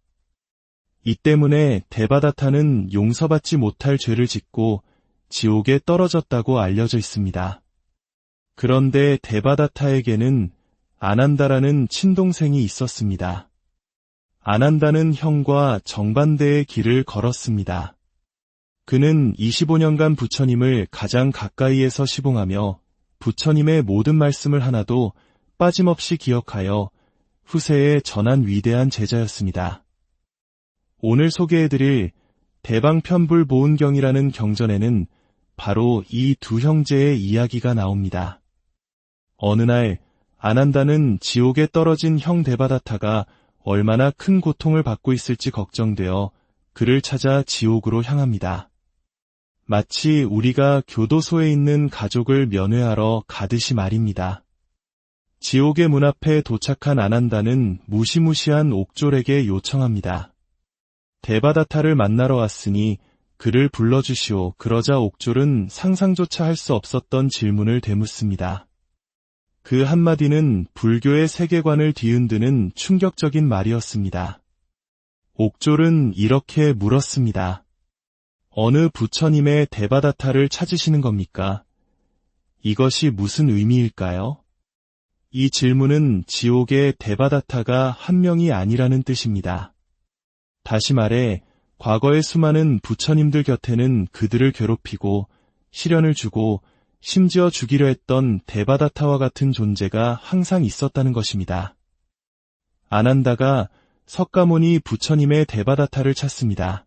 이 때문에 데바다타는 용서받지 못할 죄를 짓고 지옥에 떨어졌다고 알려져 있습니다. 그런데 데바다타에게는 아난다라는 친동생이 있었습니다. 아난다는 형과 정반대의 길을 걸었습니다. 그는 25년간 부처님을 가장 가까이에서 시봉하며 부처님의 모든 말씀을 하나도 빠짐없이 기억하여 후세에 전한 위대한 제자였습니다. 오늘 소개해드릴 대방편불보은경이라는 경전에는 바로 이 두 형제의 이야기가 나옵니다. 어느 날 아난다는 지옥에 떨어진 형 데바다타가 얼마나 큰 고통을 받고 있을지 걱정되어 그를 찾아 지옥으로 향합니다. 마치 우리가 교도소에 있는 가족을 면회하러 가듯이 말입니다. 지옥의 문 앞에 도착한 아난다는 무시무시한 옥졸에게 요청합니다. 데바다타를 만나러 왔으니 그를 불러주시오. 그러자 옥졸은 상상조차 할 수 없었던 질문을 되묻습니다. 그 한마디는 불교의 세계관을 뒤흔드는 충격적인 말이었습니다. 옥졸은 이렇게 물었습니다. 어느 부처님의 데바다타를 찾으시는 겁니까? 이것이 무슨 의미일까요? 이 질문은 지옥의 데바다타가 한 명이 아니라는 뜻입니다. 다시 말해 과거의 수많은 부처님들 곁에는 그들을 괴롭히고 시련을 주고 심지어 죽이려 했던 데바다타와 같은 존재가 항상 있었다는 것입니다. 아난다가 석가모니 부처님의 데바다타를 찾습니다.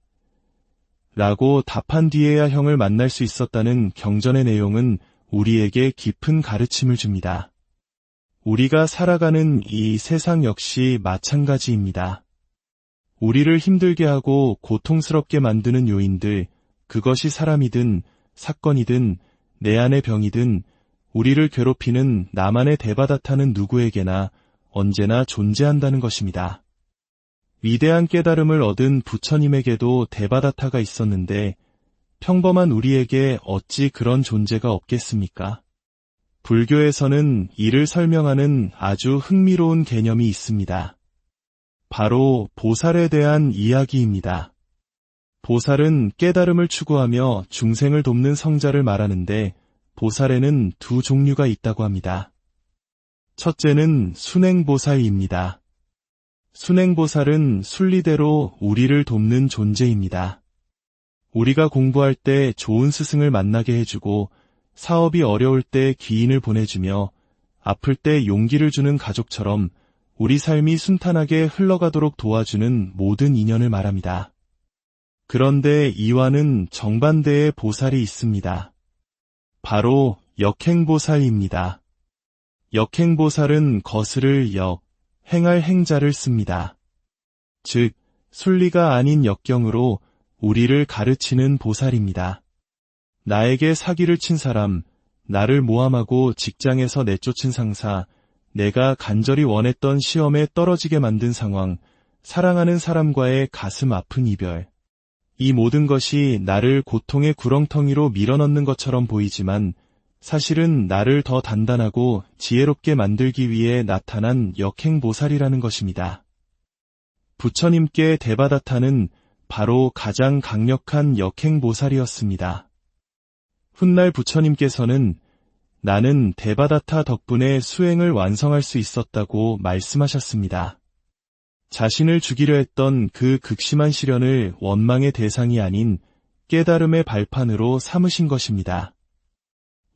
라고 답한 뒤에야 형을 만날 수 있었다는 경전의 내용은 우리에게 깊은 가르침을 줍니다. 우리가 살아가는 이 세상 역시 마찬가지입니다. 우리를 힘들게 하고 고통스럽게 만드는 요인들, 그것이 사람이든 사건이든 내 안의 병이든 우리를 괴롭히는 나만의 데바다타는 누구에게나 언제나 존재한다는 것입니다. 위대한 깨달음을 얻은 부처님에게도 데바다타가 있었는데 평범한 우리에게 어찌 그런 존재가 없겠습니까? 불교에서는 이를 설명하는 아주 흥미로운 개념이 있습니다. 바로 보살에 대한 이야기입니다. 보살은 깨달음을 추구하며 중생을 돕는 성자를 말하는데 보살에는 두 종류가 있다고 합니다. 첫째는 순행보살입니다. 순행보살은 순리대로 우리를 돕는 존재입니다. 우리가 공부할 때 좋은 스승을 만나게 해주고 사업이 어려울 때 귀인을 보내주며 아플 때 용기를 주는 가족처럼 우리 삶이 순탄하게 흘러가도록 도와주는 모든 인연을 말합니다. 그런데 이와는 정반대의 보살이 있습니다. 바로 역행보살입니다. 역행보살은 거스를 역, 행할 행자를 씁니다. 즉, 순리가 아닌 역경으로 우리를 가르치는 보살입니다. 나에게 사기를 친 사람, 나를 모함하고 직장에서 내쫓은 상사, 내가 간절히 원했던 시험에 떨어지게 만든 상황, 사랑하는 사람과의 가슴 아픈 이별. 이 모든 것이 나를 고통의 구렁텅이로 밀어넣는 것처럼 보이지만 사실은 나를 더 단단하고 지혜롭게 만들기 위해 나타난 역행보살이라는 것입니다. 부처님께 데바다타는 바로 가장 강력한 역행보살이었습니다. 훗날 부처님께서는 나는 데바다타 덕분에 수행을 완성할 수 있었다고 말씀하셨습니다. 자신을 죽이려 했던 그 극심한 시련을 원망의 대상이 아닌 깨달음의 발판으로 삼으신 것입니다.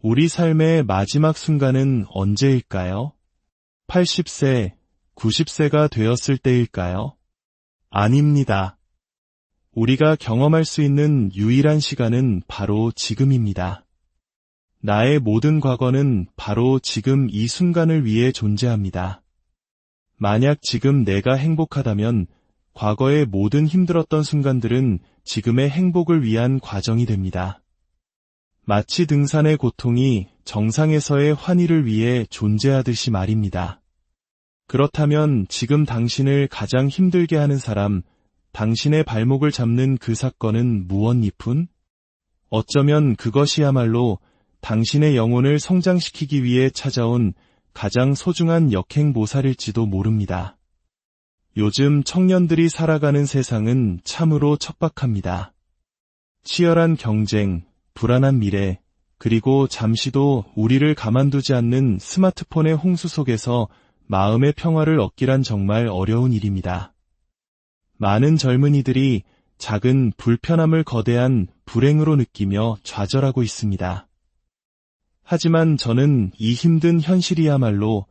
우리 삶의 마지막 순간은 언제일까요? 80세, 90세가 되었을 때일까요? 아닙니다. 우리가 경험할 수 있는 유일한 시간은 바로 지금입니다. 나의 모든 과거는 바로 지금 이 순간을 위해 존재합니다. 만약 지금 내가 행복하다면 과거의 모든 힘들었던 순간들은 지금의 행복을 위한 과정이 됩니다. 마치 등산의 고통이 정상에서의 환희를 위해 존재하듯이 말입니다. 그렇다면 지금 당신을 가장 힘들게 하는 사람, 당신의 발목을 잡는 그 사건은 무엇이뿐? 어쩌면 그것이야말로 당신의 영혼을 성장시키기 위해 찾아온 가장 소중한 역행보살일지도 모릅니다. 요즘 청년들이 살아가는 세상은 참으로 척박합니다. 치열한 경쟁, 불안한 미래, 그리고 잠시도 우리를 가만두지 않는 스마트폰의 홍수 속에서 마음의 평화를 얻기란 정말 어려운 일입니다. 많은 젊은이들이 작은 불편함을 거대한 불행으로 느끼며 좌절하고 있습니다. 하지만 저는 이 힘든 현실이야말로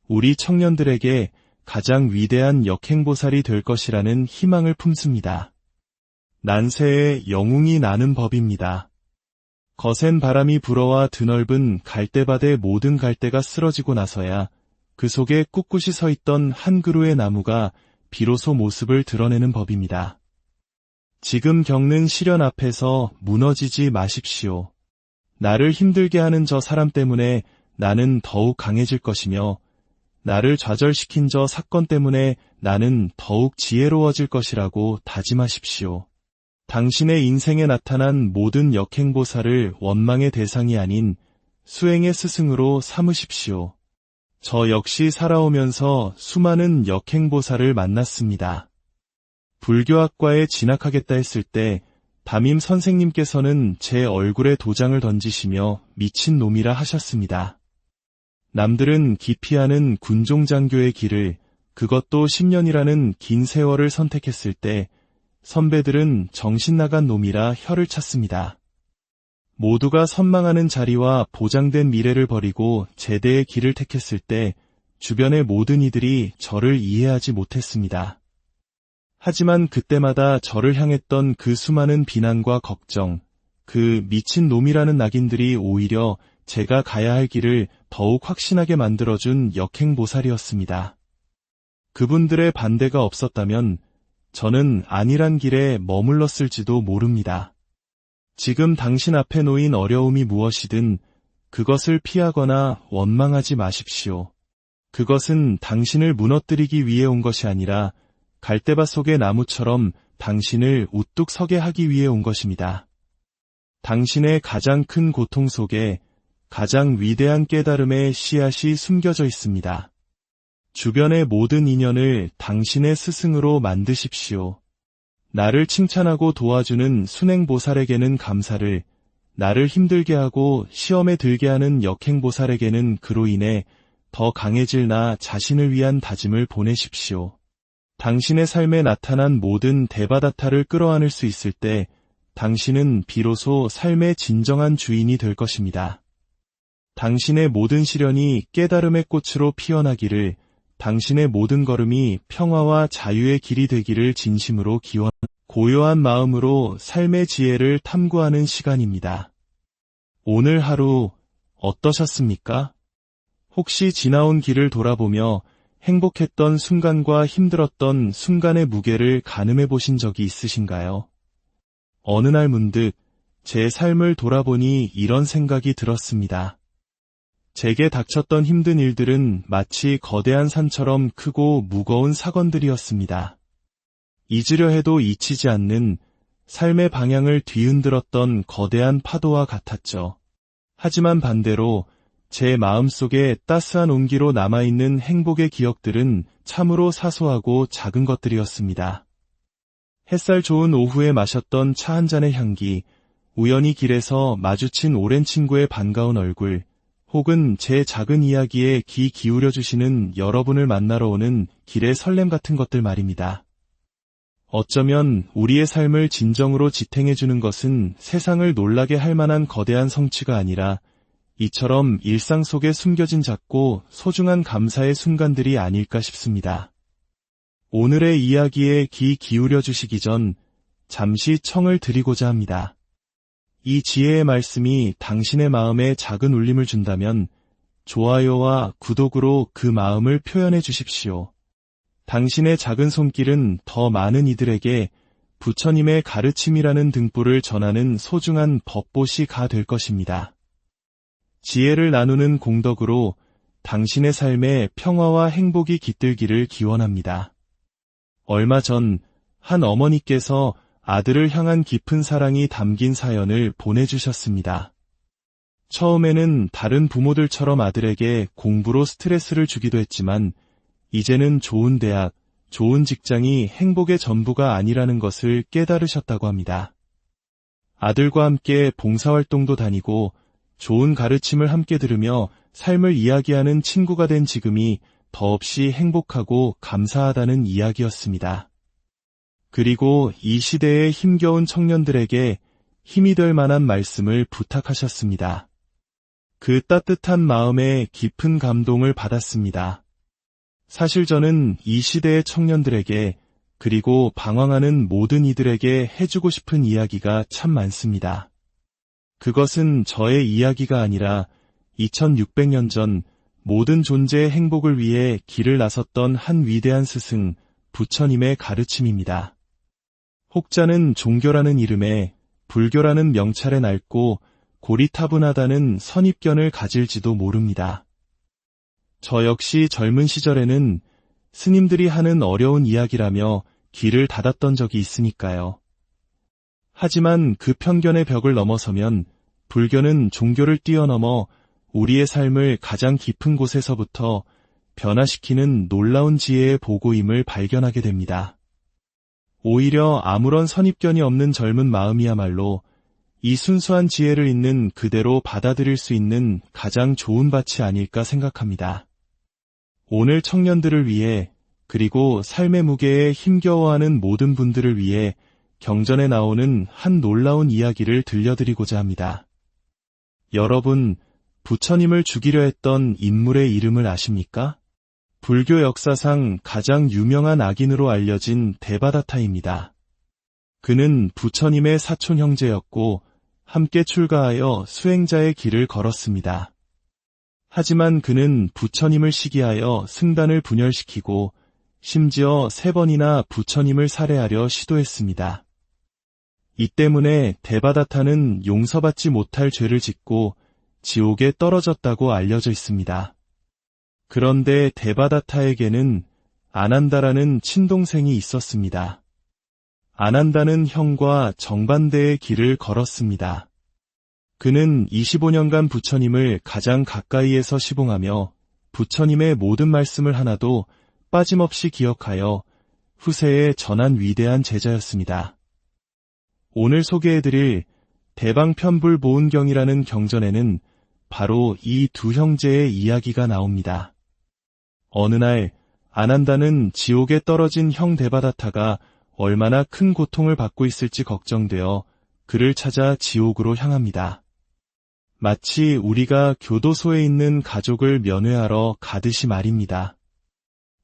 우리 청년들에게 가장 위대한 역행보살이 될 것이라는 희망을 품습니다. 난세에 영웅이 나는 법입니다. 거센 바람이 불어와 드넓은 갈대밭의 모든 갈대가 쓰러지고 나서야 그 속에 꿋꿋이 서 있던 한 그루의 나무가 비로소 모습을 드러내는 법입니다. 지금 겪는 시련 앞에서 무너지지 마십시오. 나를 힘들게 하는 저 사람 때문에 나는 더욱 강해질 것이며 나를 좌절시킨 저 사건 때문에 나는 더욱 지혜로워질 것이라고 다짐하십시오. 당신의 인생에 나타난 모든 역행보살을 원망의 대상이 아닌 수행의 스승으로 삼으십시오. 저 역시 살아오면서 수많은 역행보살을 만났습니다. 불교학과에 진학하겠다 했을 때 담임 선생님께서는 제 얼굴에 도장을 던지시며 미친놈이라 하셨습니다. 남들은 기피하는 군종장교의 길을, 그것도 10년이라는 긴 세월을 선택했을 때 선배들은 정신나간 놈이라 혀를 찼습니다. 모두가 선망하는 자리와 보장된 미래를 버리고 제대의 길을 택했을 때 주변의 모든 이들이 저를 이해하지 못했습니다. 하지만 그때마다 저를 향했던 그 수많은 비난과 걱정, 그 미친 놈이라는 낙인들이 오히려 제가 가야 할 길을 더욱 확신하게 만들어준 역행보살이었습니다. 그분들의 반대가 없었다면 저는 안일한 길에 머물렀을지도 모릅니다. 지금 당신 앞에 놓인 어려움이 무엇이든 그것을 피하거나 원망하지 마십시오. 그것은 당신을 무너뜨리기 위해 온 것이 아니라 갈대밭 속의 나무처럼 당신을 우뚝 서게 하기 위해 온 것입니다. 당신의 가장 큰 고통 속에 가장 위대한 깨달음의 씨앗이 숨겨져 있습니다. 주변의 모든 인연을 당신의 스승으로 만드십시오. 나를 칭찬하고 도와주는 순행보살에게는 감사를, 나를 힘들게 하고 시험에 들게 하는 역행보살에게는 그로 인해 더 강해질 나 자신을 위한 다짐을 보내십시오. 당신의 삶에 나타난 모든 대바다타를 끌어안을 수 있을 때 당신은 비로소 삶의 진정한 주인이 될 것입니다. 당신의 모든 시련이 깨달음의 꽃으로 피어나기를, 당신의 모든 걸음이 평화와 자유의 길이 되기를 진심으로 기원. 고요한 마음으로 삶의 지혜를 탐구하는 시간입니다. 오늘 하루 어떠셨습니까? 혹시 지나온 길을 돌아보며 행복했던 순간과 힘들었던 순간의 무게를 가늠해 보신 적이 있으신가요? 어느 날 문득 제 삶을 돌아보니 이런 생각이 들었습니다. 제게 닥쳤던 힘든 일들은 마치 거대한 산처럼 크고 무거운 사건들이었습니다. 잊으려 해도 잊히지 않는 삶의 방향을 뒤흔들었던 거대한 파도와 같았죠. 하지만 반대로 제 마음속에 따스한 온기로 남아있는 행복의 기억들은 참으로 사소하고 작은 것들이었습니다. 햇살 좋은 오후에 마셨던 차 한 잔의 향기, 우연히 길에서 마주친 오랜 친구의 반가운 얼굴, 혹은 제 작은 이야기에 귀 기울여주시는 여러분을 만나러 오는 길의 설렘 같은 것들 말입니다. 어쩌면 우리의 삶을 진정으로 지탱해주는 것은 세상을 놀라게 할 만한 거대한 성취가 아니라 이처럼 일상 속에 숨겨진 작고 소중한 감사의 순간들이 아닐까 싶습니다. 오늘의 이야기에 귀 기울여 주시기 전 잠시 청을 드리고자 합니다. 이 지혜의 말씀이 당신의 마음에 작은 울림을 준다면 좋아요와 구독으로 그 마음을 표현해 주십시오. 당신의 작은 손길은 더 많은 이들에게 부처님의 가르침이라는 등불을 전하는 소중한 법보시가 될 것입니다. 지혜를 나누는 공덕으로 당신의 삶에 평화와 행복이 깃들기를 기원합니다. 얼마 전 한 어머니께서 아들을 향한 깊은 사랑이 담긴 사연을 보내주셨습니다. 처음에는 다른 부모들처럼 아들에게 공부로 스트레스를 주기도 했지만 이제는 좋은 대학, 좋은 직장이 행복의 전부가 아니라는 것을 깨달으셨다고 합니다. 아들과 함께 봉사활동도 다니고 좋은 가르침을 함께 들으며 삶을 이야기하는 친구가 된 지금이 더없이 행복하고 감사하다는 이야기였습니다. 그리고 이 시대의 힘겨운 청년들에게 힘이 될 만한 말씀을 부탁하셨습니다. 그 따뜻한 마음에 깊은 감동을 받았습니다. 사실 저는 이 시대의 청년들에게 그리고 방황하는 모든 이들에게 해주고 싶은 이야기가 참 많습니다. 그것은 저의 이야기가 아니라 2600년 전 모든 존재의 행복을 위해 길을 나섰던 한 위대한 스승, 부처님의 가르침입니다. 혹자는 종교라는 이름에 불교라는 명찰에 낡고 고리타분하다는 선입견을 가질지도 모릅니다. 저 역시 젊은 시절에는 스님들이 하는 어려운 이야기라며 귀를 닫았던 적이 있으니까요. 하지만 그 편견의 벽을 넘어서면 불교는 종교를 뛰어넘어 우리의 삶을 가장 깊은 곳에서부터 변화시키는 놀라운 지혜의 보고임을 발견하게 됩니다. 오히려 아무런 선입견이 없는 젊은 마음이야말로 이 순수한 지혜를 있는 그대로 받아들일 수 있는 가장 좋은 밭이 아닐까 생각합니다. 오늘 청년들을 위해 그리고 삶의 무게에 힘겨워하는 모든 분들을 위해 경전에 나오는 한 놀라운 이야기를 들려드리고자 합니다. 여러분, 부처님을 죽이려 했던 인물의 이름을 아십니까? 불교 역사상 가장 유명한 악인으로 알려진 데바다타입니다. 그는 부처님의 사촌 형제였고 함께 출가하여 수행자의 길을 걸었습니다. 하지만 그는 부처님을 시기하여 승단을 분열시키고 심지어 3번이나 부처님을 살해하려 시도했습니다. 이 때문에 데바다타는 용서받지 못할 죄를 짓고 지옥에 떨어졌다고 알려져 있습니다. 그런데 데바다타에게는 아난다라는 친동생이 있었습니다. 아난다는 형과 정반대의 길을 걸었습니다. 그는 25년간 부처님을 가장 가까이에서 시봉하며 부처님의 모든 말씀을 하나도 빠짐없이 기억하여 후세에 전한 위대한 제자였습니다. 오늘 소개해드릴 대방편불보은경이라는 경전에는 바로 이 두 형제의 이야기가 나옵니다. 어느 날 아난다는 지옥에 떨어진 형 데바다타가 얼마나 큰 고통을 받고 있을지 걱정되어 그를 찾아 지옥으로 향합니다. 마치 우리가 교도소에 있는 가족을 면회하러 가듯이 말입니다.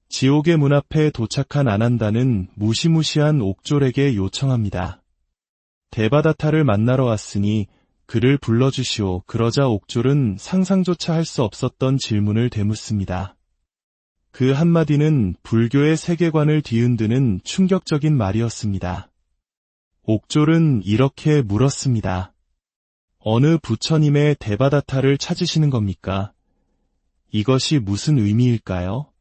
지옥의 문 앞에 도착한 아난다는 무시무시한 옥졸에게 요청합니다. 데바다타를 만나러 왔으니 그를 불러주시오. 그러자 옥졸은 상상조차 할 수 없었던 질문을 되묻습니다. 그 한마디는 불교의 세계관을 뒤흔드는 충격적인 말이었습니다. 옥졸은 이렇게 물었습니다. 어느 부처님의 데바다타를 찾으시는 겁니까? 이것이 무슨 의미일까요?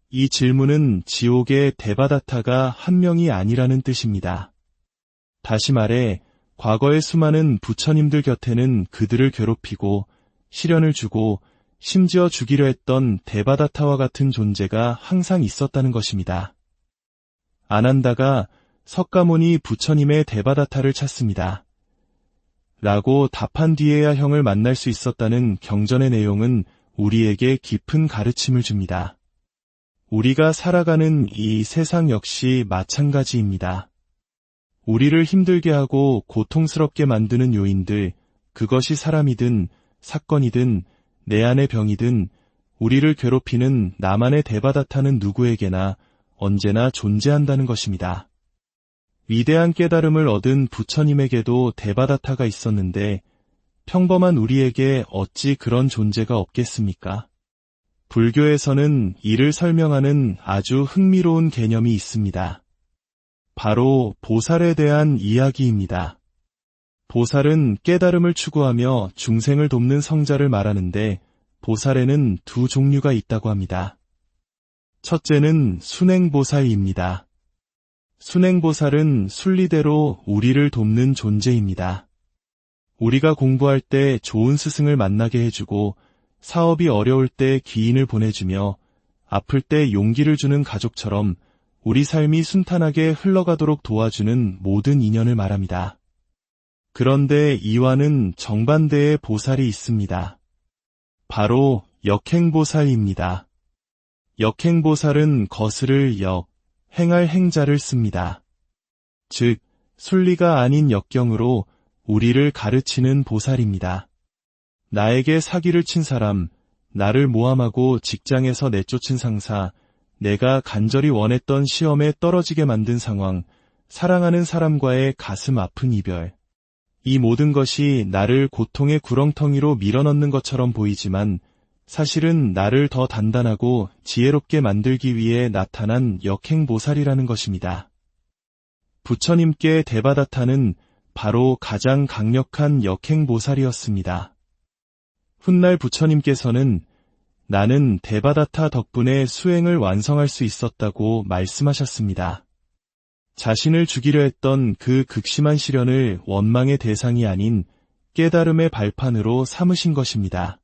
이 질문은 지옥의 데바다타가 한 명이 아니라는 뜻입니다. 다시 말해 과거의 수많은 부처님들 곁에는 그들을 괴롭히고 시련을 주고 심지어 죽이려 했던 데바다타와 같은 존재가 항상 있었다는 것입니다. 아난다가 석가모니 부처님의 데바다타를 찾습니다. 라고 답한 뒤에야 형을 만날 수 있었다는 경전의 내용은 우리에게 깊은 가르침을 줍니다. 우리가 살아가는 이 세상 역시 마찬가지입니다. 우리를 힘들게 하고 고통스럽게 만드는 요인들, 그것이 사람이든 사건이든 내 안의 병이든 우리를 괴롭히는 나만의 데바다타는 누구에게나 언제나 존재한다는 것입니다. 위대한 깨달음을 얻은 부처님에게도 데바다타가 있었는데 평범한 우리에게 어찌 그런 존재가 없겠습니까? 불교에서는 이를 설명하는 아주 흥미로운 개념이 있습니다. 바로 보살에 대한 이야기입니다. 보살은 깨달음을 추구하며 중생을 돕는 성자를 말하는데 보살에는 두 종류가 있다고 합니다. 첫째는 순행보살입니다. 순행보살은 순리대로 우리를 돕는 존재입니다. 우리가 공부할 때 좋은 스승을 만나게 해주고 사업이 어려울 때 기인을 보내주며 아플 때 용기를 주는 가족처럼 우리 삶이 순탄하게 흘러가도록 도와주는 모든 인연을 말합니다. 그런데 이와는 정반대의 보살이 있습니다. 바로 역행보살입니다. 역행보살은 거스를 역, 행할 행자를 씁니다. 즉, 순리가 아닌 역경으로 우리를 가르치는 보살입니다. 나에게 사기를 친 사람, 나를 모함하고 직장에서 내쫓은 상사, 내가 간절히 원했던 시험에 떨어지게 만든 상황, 사랑하는 사람과의 가슴 아픈 이별. 이 모든 것이 나를 고통의 구렁텅이로 밀어넣는 것처럼 보이지만 사실은 나를 더 단단하고 지혜롭게 만들기 위해 나타난 역행보살이라는 것입니다. 부처님께 데바다타는 바로 가장 강력한 역행보살이었습니다. 훗날 부처님께서는 나는 데바다타 덕분에 수행을 완성할 수 있었다고 말씀하셨습니다. 자신을 죽이려 했던 그 극심한 시련을 원망의 대상이 아닌 깨달음의 발판으로 삼으신 것입니다.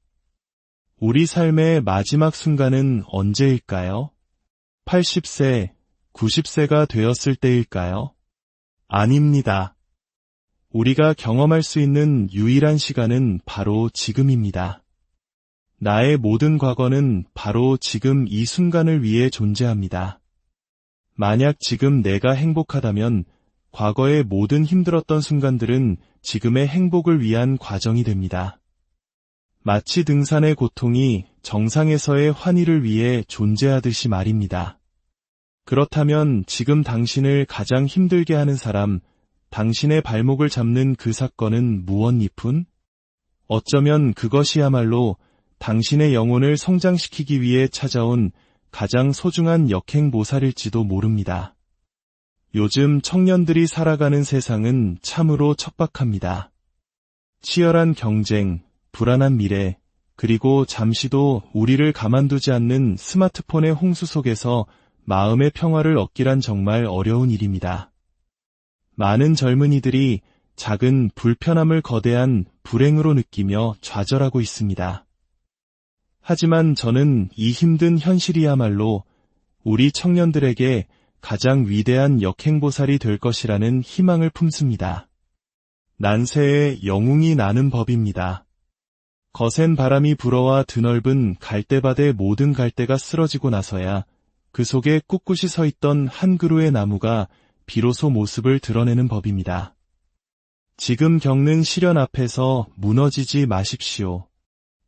우리 삶의 마지막 순간은 언제일까요? 80세, 90세가 되었을 때일까요? 아닙니다. 우리가 경험할 수 있는 유일한 시간은 바로 지금입니다. 나의 모든 과거는 바로 지금 이 순간을 위해 존재합니다. 만약 지금 내가 행복하다면 과거의 모든 힘들었던 순간들은 지금의 행복을 위한 과정이 됩니다. 마치 등산의 고통이 정상에서의 환희를 위해 존재하듯이 말입니다. 그렇다면 지금 당신을 가장 힘들게 하는 사람, 당신의 발목을 잡는 그 사건은 무엇이뿐? 어쩌면 그것이야말로 당신의 영혼을 성장시키기 위해 찾아온 가장 소중한 역행보살일지도 모릅니다. 요즘 청년들이 살아가는 세상은 참으로 척박합니다. 치열한 경쟁, 불안한 미래, 그리고 잠시도 우리를 가만두지 않는 스마트폰의 홍수 속에서 마음의 평화를 얻기란 정말 어려운 일입니다. 많은 젊은이들이 작은 불편함을 거대한 불행으로 느끼며 좌절하고 있습니다. 하지만 저는 이 힘든 현실이야말로 우리 청년들에게 가장 위대한 역행보살이 될 것이라는 희망을 품습니다. 난세에 영웅이 나는 법입니다. 거센 바람이 불어와 드넓은 갈대밭의 모든 갈대가 쓰러지고 나서야 그 속에 꿋꿋이 서 있던 한 그루의 나무가 비로소 모습을 드러내는 법입니다. 지금 겪는 시련 앞에서 무너지지 마십시오.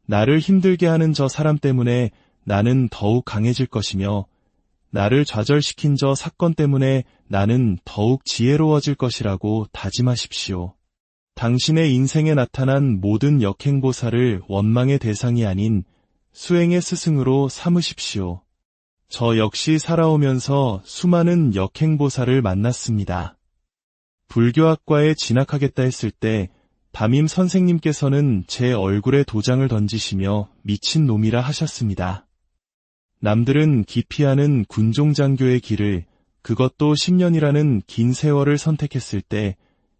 나를 힘들게 하는 저 사람 때문에 나는 더욱 강해질 것이며 나를 좌절시킨 저 사건 때문에 나는 더욱 지혜로워질 것이라고 다짐하십시오. 당신의 인생에 나타난 모든 역행보살을 원망의 대상이 아닌 수행의 스승으로 삼으십시오. 저 역시 살아오면서 수많은 역행보살을 만났습니다. 불교학과에 진학하겠다 했을 때 담임 선생님께서는 제 얼굴에 도장을 던지시며 미친놈이라 하셨습니다. 남들은 기피하는 군종장교의 길을, 그것도 10년이라는 긴 세월을 선택했을 때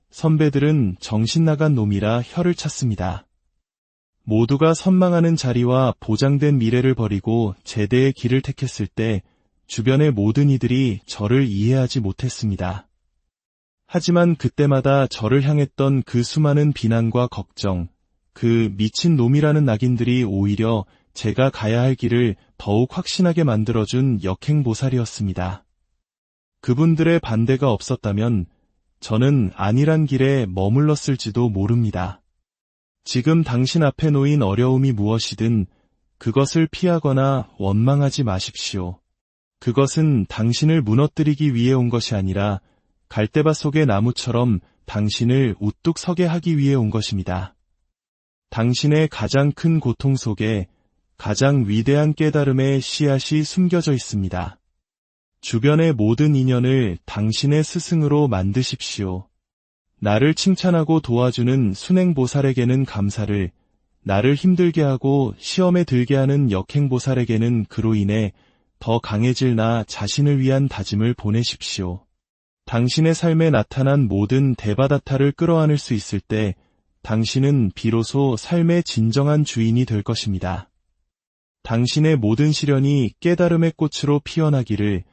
선배들은 정신나간 놈이라 혀를 찼습니다. 모두가 선망하는 자리와 보장된 미래를 버리고 제대의 길을 택했을 때 주변의 모든 이들이 저를 이해하지 못했습니다. 하지만 그때마다 저를 향했던 그 수많은 비난과 걱정, 그 미친 놈이라는 낙인들이 오히려 제가 가야 할 길을 더욱 확신하게 만들어준 역행보살이었습니다. 그분들의 반대가 없었다면 저는 안일한 길에 머물렀을지도 모릅니다. 지금 당신 앞에 놓인 어려움이 무엇이든 그것을 피하거나 원망하지 마십시오. 그것은 당신을 무너뜨리기 위해 온 것이 아니라 갈대밭 속의 나무처럼 당신을 우뚝 서게 하기 위해 온 것입니다. 당신의 가장 큰 고통 속에 가장 위대한 깨달음의 씨앗이 숨겨져 있습니다. 주변의 모든 인연을 당신의 스승으로 만드십시오. 나를 칭찬하고 도와주는 순행보살에게는 감사를, 나를 힘들게 하고 시험에 들게 하는 역행보살에게는 그로 인해 더 강해질 나 자신을 위한 다짐을 보내십시오. 당신의 삶에 나타난 모든 대바다타를 끌어안을 수 있을 때 당신은 비로소 삶의 진정한 주인이 될 것입니다. 당신의 모든 시련이 깨달음의 꽃으로 피어나기를,